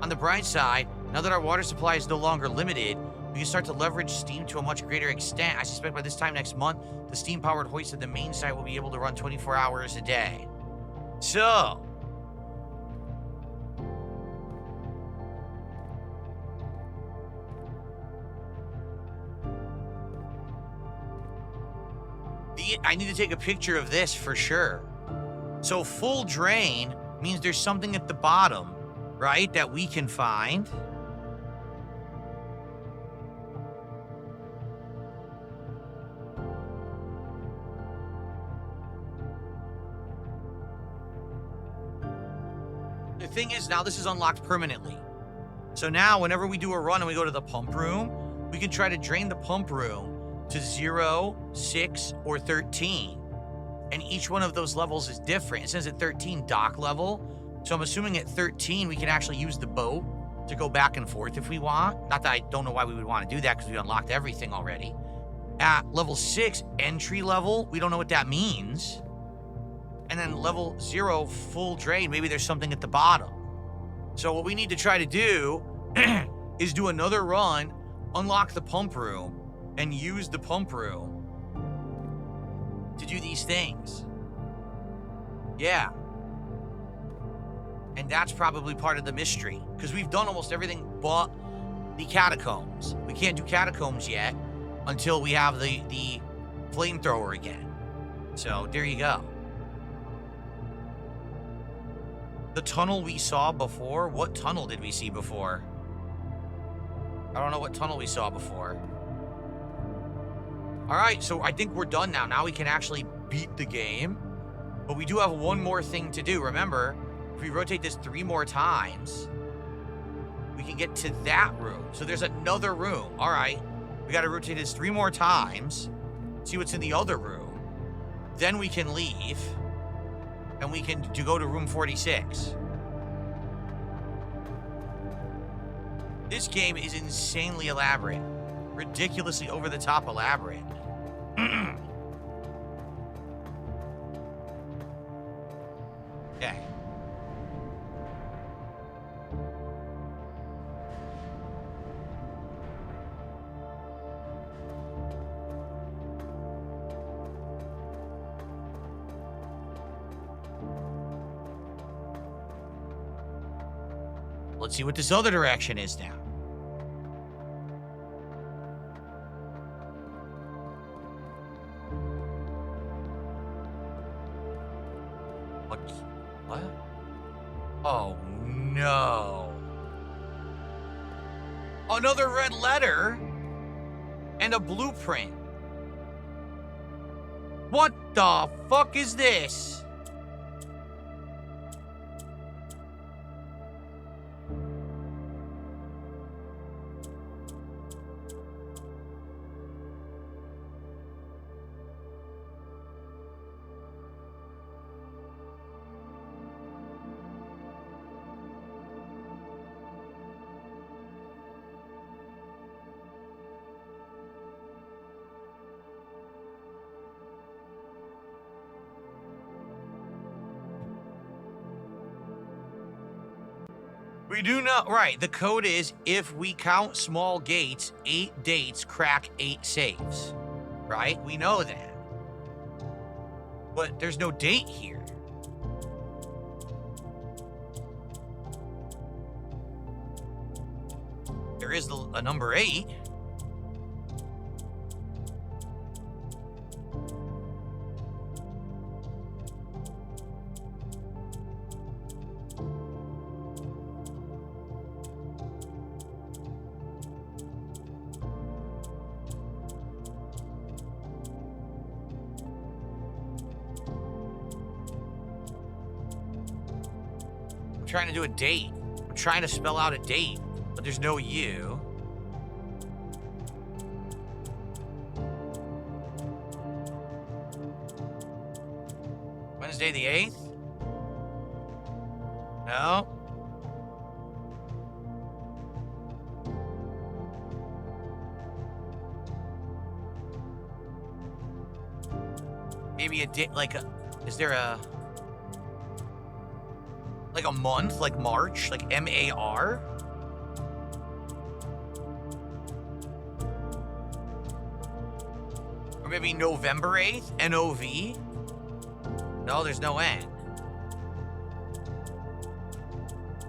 On the bright side, now that our water supply is no longer limited, we can start to leverage steam to a much greater extent. I suspect by this time next month, the steam-powered hoist at the main site will be able to run 24 hours a day. So, I need to take a picture of this for sure. So full drain means there's something at the bottom, right, that we can find. The thing is, now this is unlocked permanently. So now whenever we do a run and we go to the pump room, we can try to drain the pump room to 0, 6, or 13. And each one of those levels is different. It says at 13, dock level. So I'm assuming at 13, we can actually use the boat to go back and forth if we want. Not that I don't know why we would want to do that because we unlocked everything already. At level 6, entry level, we don't know what that means. And then level 0, full drain, maybe there's something at the bottom. So what we need to try to do is do another run, unlock the pump room, and use the pump room to do these things. Yeah. And that's probably part of the mystery. Because we've done almost everything but the catacombs. We can't do catacombs yet until we have the flamethrower again. So there you go. The tunnel we saw before? What tunnel did we see before? I don't know what tunnel we saw before. All right, so I think we're done now. Now we can actually beat the game. But we do have one more thing to do. Remember, if we rotate this 3 more times, we can get to that room. So there's another room. All right, we got to rotate this 3 more times, see what's in the other room. Then we can leave, and we can go to room 46. This game is insanely elaborate. Ridiculously over-the-top elaborate. Okay. Let's see what this other direction is now. What? Oh, no. Another red letter and a blueprint. What the fuck is this? We do not, right, the code is, if we count small gates, 8 dates crack 8 safes, right? We know that. But there's no date here. There is a number 8. Trying to do a date. I'm trying to spell out a date, but there's no U. Wednesday the 8th? No. Maybe a date, like a, is there a, like a month, like March, like M-A-R? Or maybe November 8th, N-O-V? No, there's no N.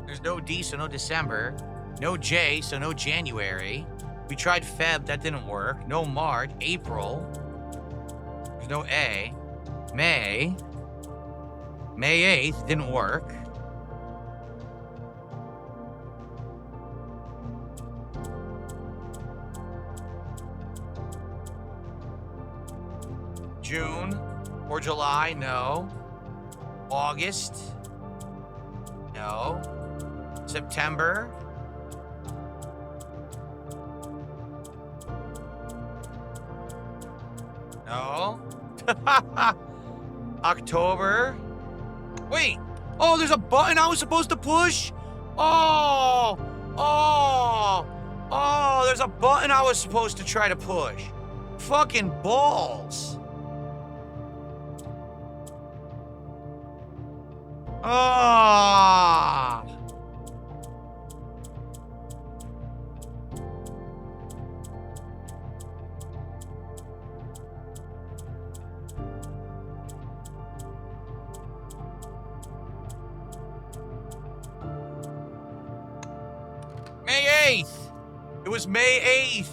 There's no D, so no December. No J, so no January. We tried Feb, that didn't work. No March, April. There's no A. May 8th, didn't work. June or July, no. August, no. September, no. October, wait. Oh, there's a button I was supposed to push? Oh, there's a button I was supposed to try to push. Fucking balls. Ah! It was May 8th.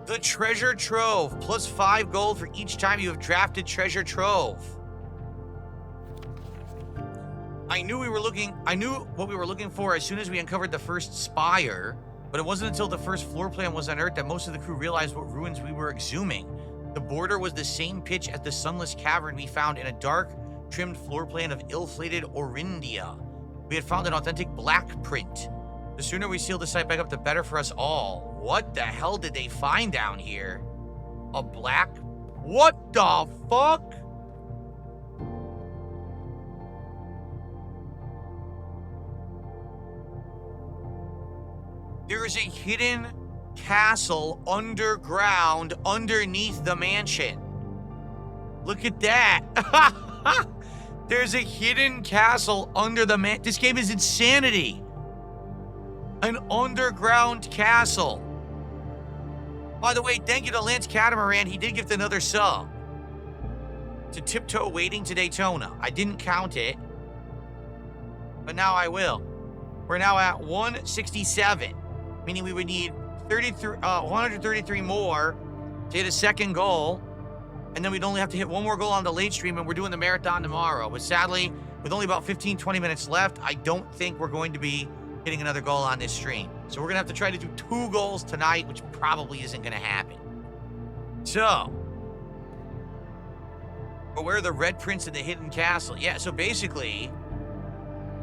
The treasure trove, plus 5 gold for each time you have drafted treasure trove. I knew what we were looking for as soon as we uncovered the first spire, but it wasn't until the first floor plan was unearthed that most of the crew realized what ruins we were exhuming. The border was the same pitch as the sunless cavern we found in a dark, trimmed floor plan of ill-fated Orindia. We had found an authentic black print. The sooner we seal the site back up, the better for us all. What the hell did they find down here? A black... What the fuck? There is a hidden castle underground underneath the mansion. Look at that. There's a hidden castle under the man. This game is insanity. An underground castle. By the way, thank you to Lance Catamaran. He did gift another sub. To Tiptoe Waiting to Daytona. I didn't count it, but now I will. We're now at 167, meaning we would need 133 more to hit a second goal, and then we'd only have to hit one more goal on the late stream, and we're doing the marathon tomorrow. But sadly, with only about 15-20 minutes left, I don't think we're going to be hitting another goal on this stream. So we're gonna have to try to do 2 goals tonight, which probably isn't gonna happen. So, but where are the red prints of the hidden castle? Yeah, so basically,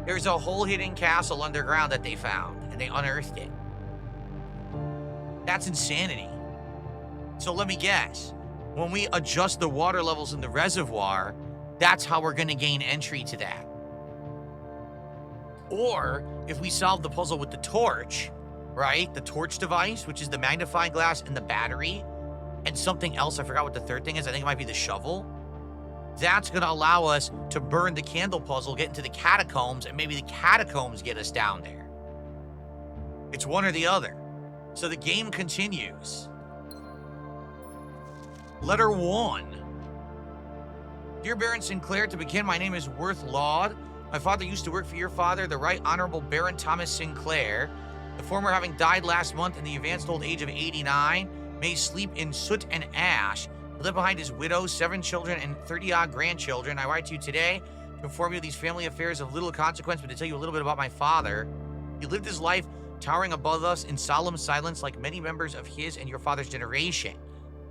there's a whole hidden castle underground that they found, and they unearthed it. That's insanity. So let me guess. When we adjust the water levels in the reservoir, that's how we're gonna gain entry to that. Or, if we solve the puzzle with the torch, right? The torch device, which is the magnifying glass and the battery, and something else, I forgot what the third thing is, I think it might be the shovel. That's gonna allow us to burn the candle puzzle, get into the catacombs, and maybe the catacombs get us down there. It's one or the other. So the game continues. Letter 1. Dear Baron Sinclair, to begin, my name is Worth Laud. My father used to work for your father, the Right Honorable Baron Thomas Sinclair. The former having died last month in the advanced old age of 89, may sleep in soot and ash. He left behind his widow, 7 children, and 30-odd grandchildren. I write to you today to inform you of these family affairs of little consequence, but to tell you a little bit about my father. He lived his life towering above us in solemn silence like many members of his and your father's generation.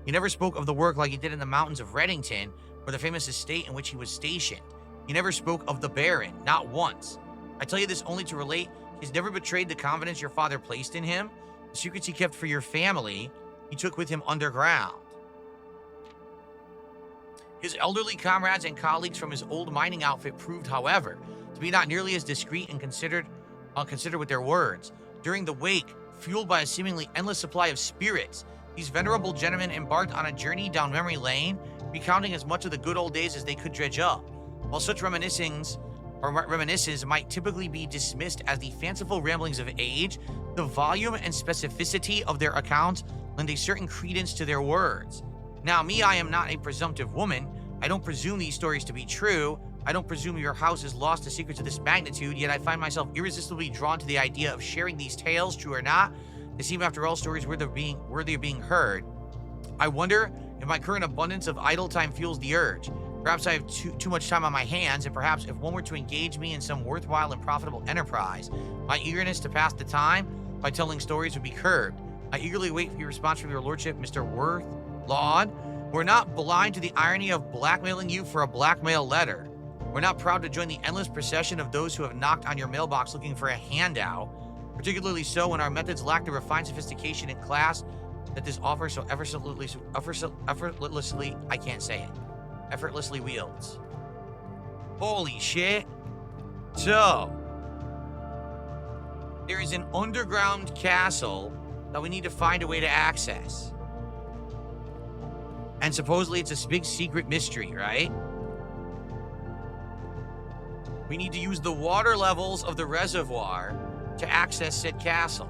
He never spoke of the work like he did in the mountains of Reddington, or the famous estate in which he was stationed. He never spoke of the Baron, not once. I tell you this only to relate, he's never betrayed the confidence your father placed in him. The secrets he kept for your family, he took with him underground. His elderly comrades and colleagues from his old mining outfit proved, however, to be not nearly as discreet and considered with their words. During the wake, fueled by a seemingly endless supply of spirits, these venerable gentlemen embarked on a journey down memory lane, recounting as much of the good old days as they could dredge up. While such reminiscences might typically be dismissed as the fanciful ramblings of age, the volume and specificity of their accounts lend a certain credence to their words. Now, me, I am not a presumptive woman. I don't presume these stories to be true. I don't presume your house has lost to secrets of this magnitude, yet I find myself irresistibly drawn to the idea of sharing these tales, true or not. They seem, after all, stories worthy of being heard. I wonder if my current abundance of idle time fuels the urge. Perhaps I have too much time on my hands, and perhaps if one were to engage me in some worthwhile and profitable enterprise, my eagerness to pass the time by telling stories would be curbed. I eagerly wait for your response from your lordship, Mr. Worth Laud. We're not blind to the irony of blackmailing you for a blackmail letter. We're not proud to join the endless procession of those who have knocked on your mailbox looking for a handout, particularly so when our methods lack the refined sophistication and class that this offer so effortlessly, I can't say it, effortlessly wields. Holy shit. So, there is an underground castle that we need to find a way to access. And supposedly it's a big secret mystery, right? We need to use the water levels of the reservoir to access said castle.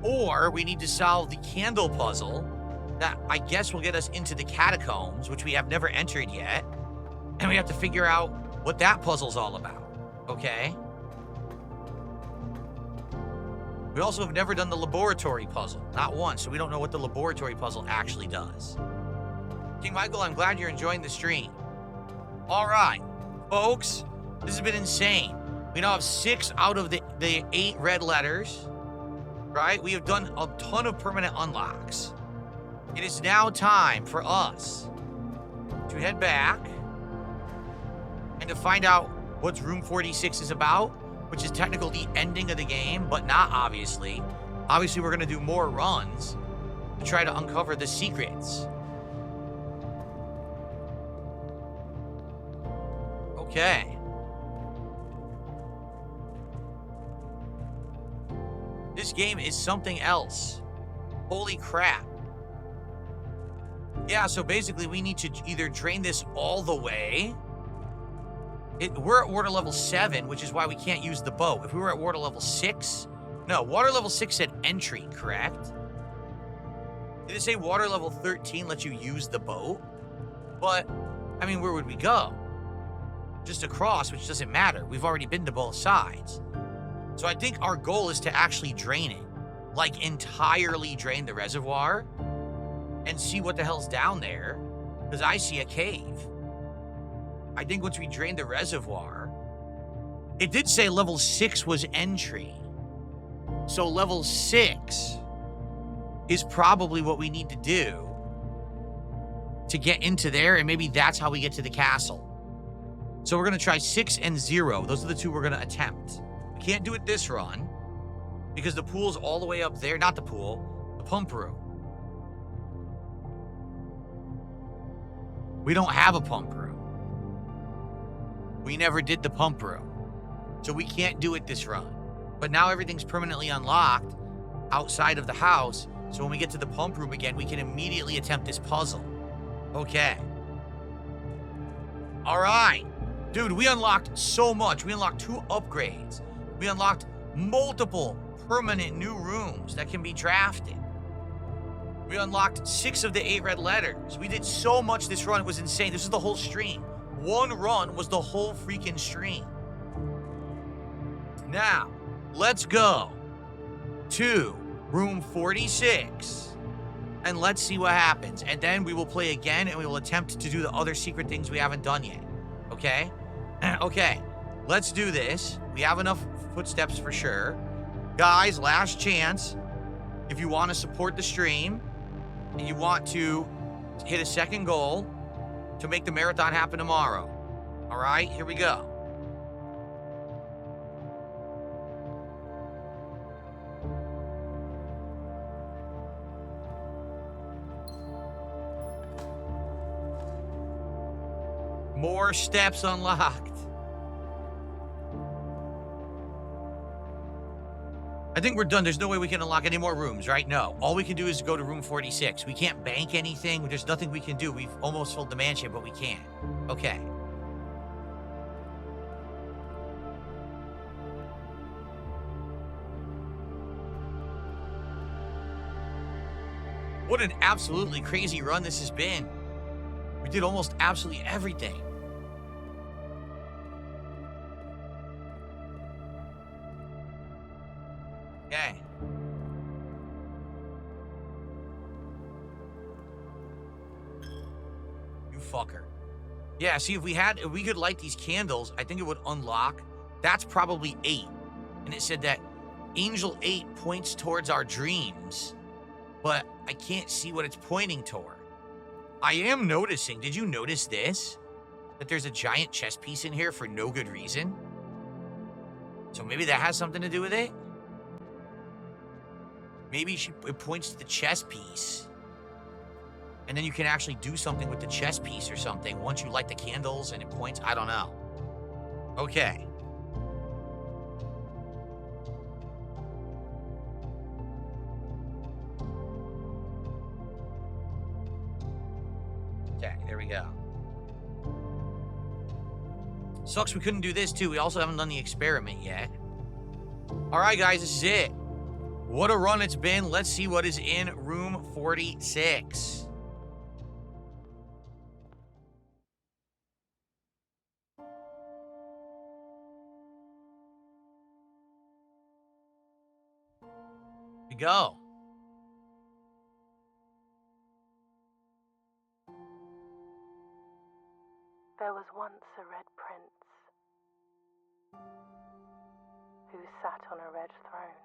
Or we need to solve the candle puzzle that I guess will get us into the catacombs, which we have never entered yet. And we have to figure out what that puzzle's all about. Okay. We also have never done the laboratory puzzle. Not once, so we don't know what the laboratory puzzle actually does. King Michael, I'm glad you're enjoying the stream. All right, folks, this has been insane. We now have 6 out of the 8 red letters, right? We have done a ton of permanent unlocks. It is now time for us to head back and to find out what room 46 is about, which is technically the ending of the game, but not obviously. Obviously, we're going to do more runs to try to uncover the secrets. Okay. This game is something else. Holy crap. Yeah, so basically we need to either drain this all the way. We're at water level 7, which is why we can't use the boat. If we were at water level 6... No, water level 6 said entry, correct? Did it say water level 13 lets you use the boat? But, I mean, where would we go? Just across, which doesn't matter. We've already been to both sides. So I think our goal is to actually drain it. Like, entirely drain the reservoir and see what the hell's down there. Because I see a cave. I think once we drain the reservoir... It did say level 6 was entry. So level 6 is probably what we need to do to get into there, and maybe that's how we get to the castle. So we're going to try 6 and 0. Those are the 2 we're going to attempt. We can't do it this run because the pool's all the way up there. Not the pool, the pump room. We don't have a pump room. We never did the pump room. So we can't do it this run. But now everything's permanently unlocked outside of the house. So when we get to the pump room again, we can immediately attempt this puzzle. Okay. All right. Dude, we unlocked so much. We unlocked 2 upgrades. We unlocked multiple permanent new rooms that can be drafted. We unlocked 6 of the 8 red letters. We did so much this run. It was insane. This is the whole stream. 1 run was the whole freaking stream. Now, let's go to room 46 and let's see what happens. And then we will play again and we will attempt to do the other secret things we haven't done yet. Okay? Okay, let's do this. We have enough footsteps for sure. Guys, last chance. If you want to support the stream and you want to hit a second goal to make the marathon happen tomorrow. All right, here we go. More steps unlocked. I think we're done. There's no way we can unlock any more rooms, right? No. All we can do is go to room 46. We can't bank anything. There's nothing we can do. We've almost filled the mansion, but we can't. Okay. What an absolutely crazy run this has been. We did almost absolutely everything. Okay. You fucker. Yeah, see, if we could light these candles, I think it would unlock. That's probably 8. And it said that Angel 8 points towards our dreams, but I can't see what it's pointing toward. I am noticing, did you notice this? That there's a giant chess piece in here for no good reason? So maybe that has something to do with it? Maybe it points to the chess piece. And then you can actually do something with the chess piece or something once you light the candles and it points. I don't know. Okay. Okay, there we go. Sucks we couldn't do this too. We also haven't done the experiment yet. All right, guys, this is it. What a run it's been. Let's see what is in room 46. Go. There was once a red prince who sat on a red throne.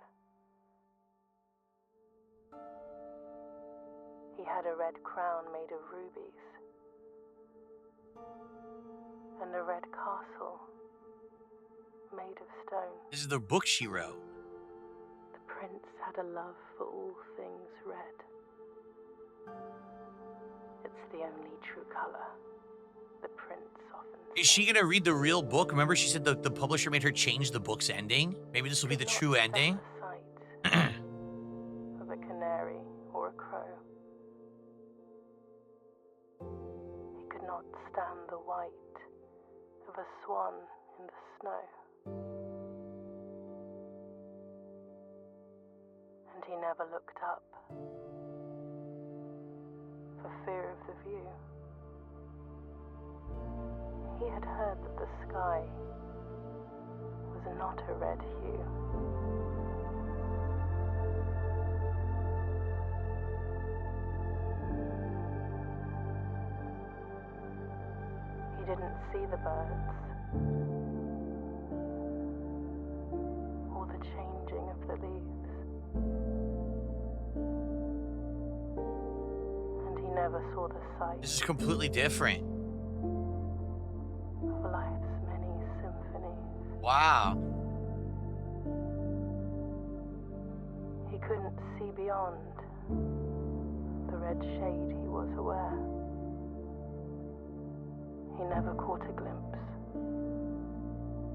He had a red crown made of rubies and a red castle made of stone. This is the book she wrote. The prince had a love for all things red. It's the only true color the prince often Is she gonna read the real book? Remember she said the publisher made her change the book's ending? Maybe this will be the true ending? The sight of a canary or a crow. He could not stand the white of a swan in the snow. And he never looked up for fear of the view. He had heard that the sky was not a red hue. He didn't see the birds or the changing of the leaves. And he never saw the sight This is completely different. of life's many symphonies. Wow. He couldn't see beyond the red shade he was aware. He never caught a glimpse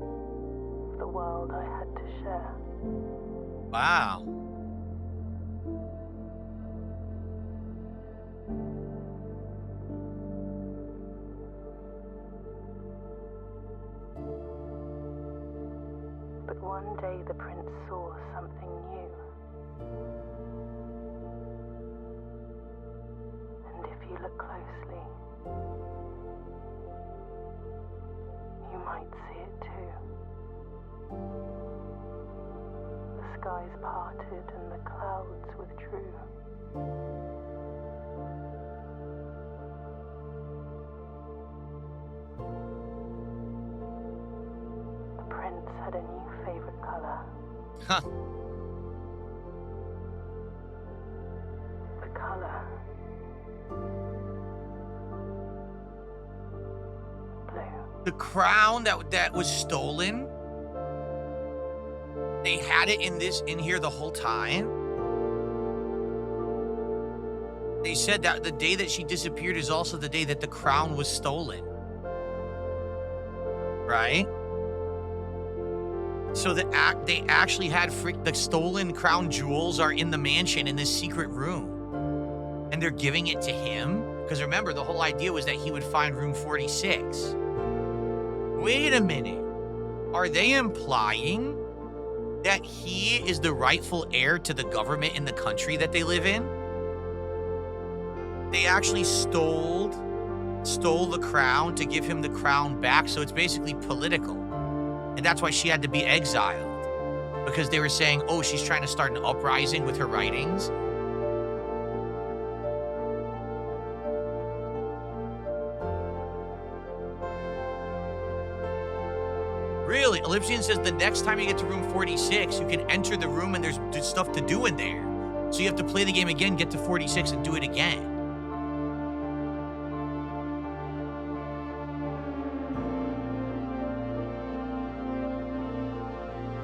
of the world I had to share. Wow. But one day the prince saw something new. And if you look closely, you might see it too. The skies parted and the clouds withdrew. The prince had a new favorite color. Huh. The color blue. The crown that was stolen. They had it in here the whole time. They said that the day that she disappeared is also the day that the crown was stolen. Right? So they actually had the stolen crown jewels are in the mansion in this secret room. And they're giving it to him. Because remember, the whole idea was that he would find room 46. Wait a minute. Are they implying that he is the rightful heir to the government in the country that they live in? They actually stole the crown to give him the crown back, so it's basically political. And that's why she had to be exiled. Because they were saying, oh, she's trying to start an uprising with her writings. Really, Ellipsian says the next time you get to room 46, you can enter the room and there's stuff to do in there. So you have to play the game again, get to 46, and do it again.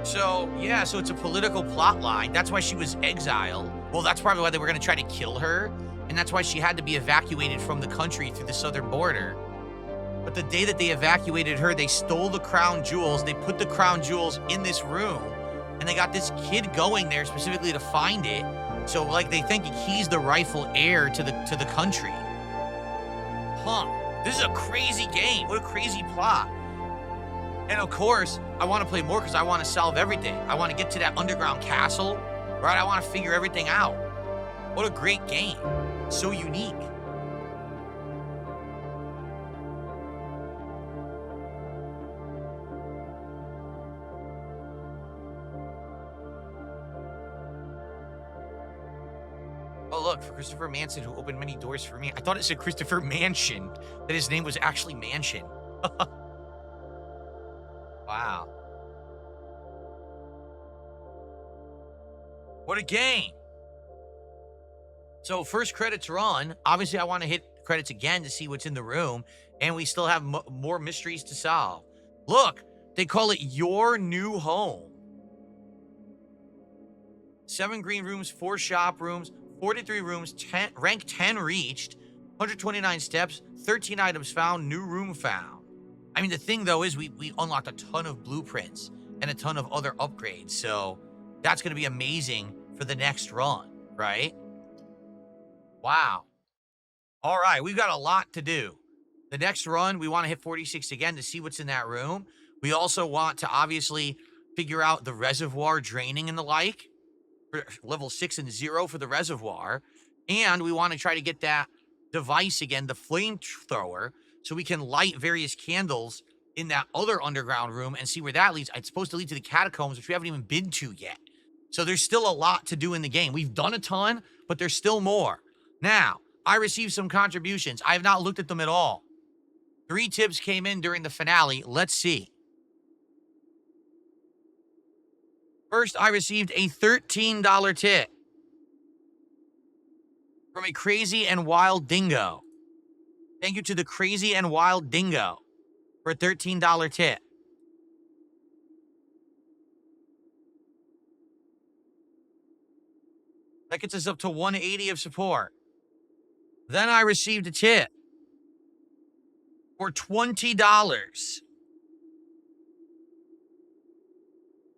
So, yeah, so it's a political plot line. That's why she was exiled. Well, that's probably why they were going to try to kill her. And that's why she had to be evacuated from the country through the southern border. But the day that they evacuated her, they stole the crown jewels. They put the crown jewels in this room. And they got this kid going there specifically to find it. So, like, they think he's the rightful heir to the country. Huh. This is a crazy game. What a crazy plot. And of course, I want to play more because I want to solve everything. I want to get to that underground castle, right? I want to figure everything out. What a great game. So unique. look, for Christopher Manson, who opened many doors for me. I thought it said Christopher Mansion, that his name was actually Mansion. Wow. What a game. So first credits run. Obviously, I want to hit credits again to see what's in the room. And we still have more mysteries to solve. Look, they call it Your New Home. 7 green rooms, 4 shop rooms, 43 rooms, 10, rank 10 reached, 129 steps, 13 items found, new room found. I mean, the thing, though, is we unlocked a ton of blueprints and a ton of other upgrades. So that's going to be amazing for the next run, right? Wow. All right, we've got a lot to do. The next run, we want to hit 46 again to see what's in that room. We also want to obviously figure out the reservoir draining and the like. For level 6 and 0 for the reservoir. And we want to try to get that device again, the flamethrower, so we can light various candles in that other underground room and see where that leads. It's supposed to lead to the catacombs, which we haven't even been to yet. So there's still a lot to do in the game. We've done a ton, but there's still more. Now, I received some contributions. I have not looked at them at all. 3 tips came in during the finale. Let's see. First, I received a $13 tip from a Crazy and Wild Dingo. Thank you to the Crazy and Wild Dingo for a $13 tip. That gets us up to 180 of support. Then I received a tip for $20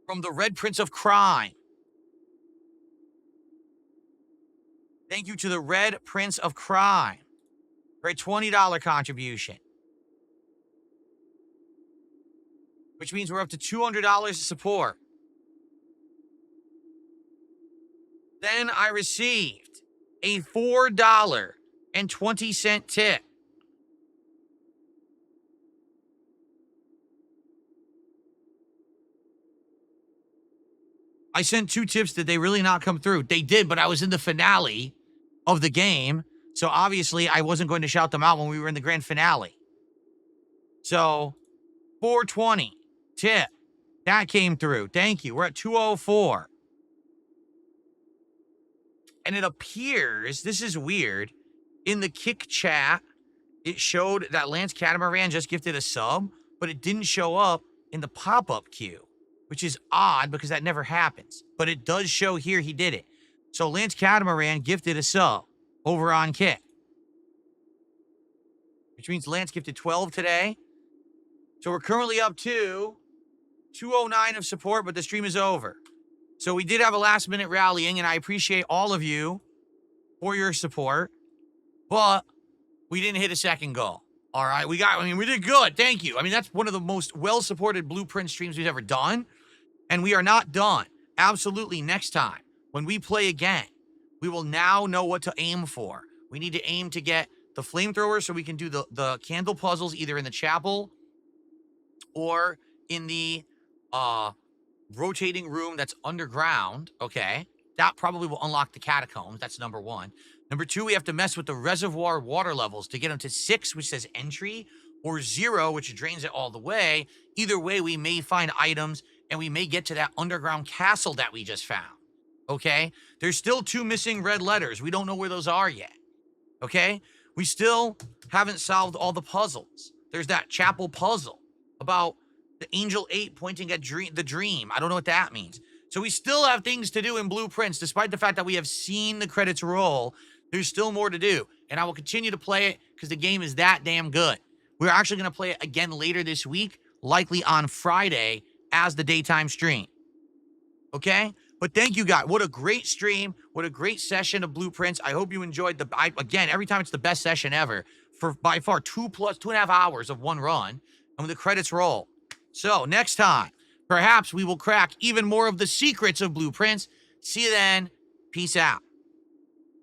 from the Red Prince of Crime. Thank you to the Red Prince of Crime for a $20 contribution. Which means we're up to $200 of support. Then I received a $4.20 tip I sent 2 tips. Did they really not come through? They did, but I was in the finale of the game. So obviously I wasn't going to shout them out when we were in the grand finale. So 420 tip. That came through. Thank you. We're at 204. And it appears, this is weird, in the Kick chat, it showed that Lance Catamaran just gifted a sub, but it didn't show up in the pop-up queue, which is odd because that never happens. But it does show here he did it. So Lance Catamaran gifted a sub over on Kick, which means Lance gifted 12 today. So we're currently up to 209 of support, but the stream is over. So we did have a last-minute rallying, and I appreciate all of you for your support, but we didn't hit a second goal. All right, we did good. Thank you. I mean, that's one of the most well-supported Blueprint streams we've ever done, and we are not done. Absolutely, next time, when we play again, we will now know what to aim for. We need to aim to get the flamethrower so we can do the candle puzzles either in the chapel or in the rotating room that's underground, okay? That probably will unlock the catacombs. That's number 1. Number 2, we have to mess with the reservoir water levels to get them to 6, which says entry, or 0, which drains it all the way. Either way, we may find items, and we may get to that underground castle that we just found, okay? There's still 2 missing red letters. We don't know where those are yet, okay? We still haven't solved all the puzzles. There's that chapel puzzle about the Angel 8 pointing at the dream. I don't know what that means. So we still have things to do in Blueprints, despite the fact that we have seen the credits roll. There's still more to do, and I will continue to play it because the game is that damn good. We're actually going to play it again later this week, likely on Friday as the daytime stream. Okay? But thank you, guys. What a great stream. What a great session of Blueprints. I hope you enjoyed again, every time it's the best session ever. For by far 2.5 hours of one run, and when the credits roll. So next time, perhaps we will crack even more of the secrets of Blueprints. See you then. Peace out.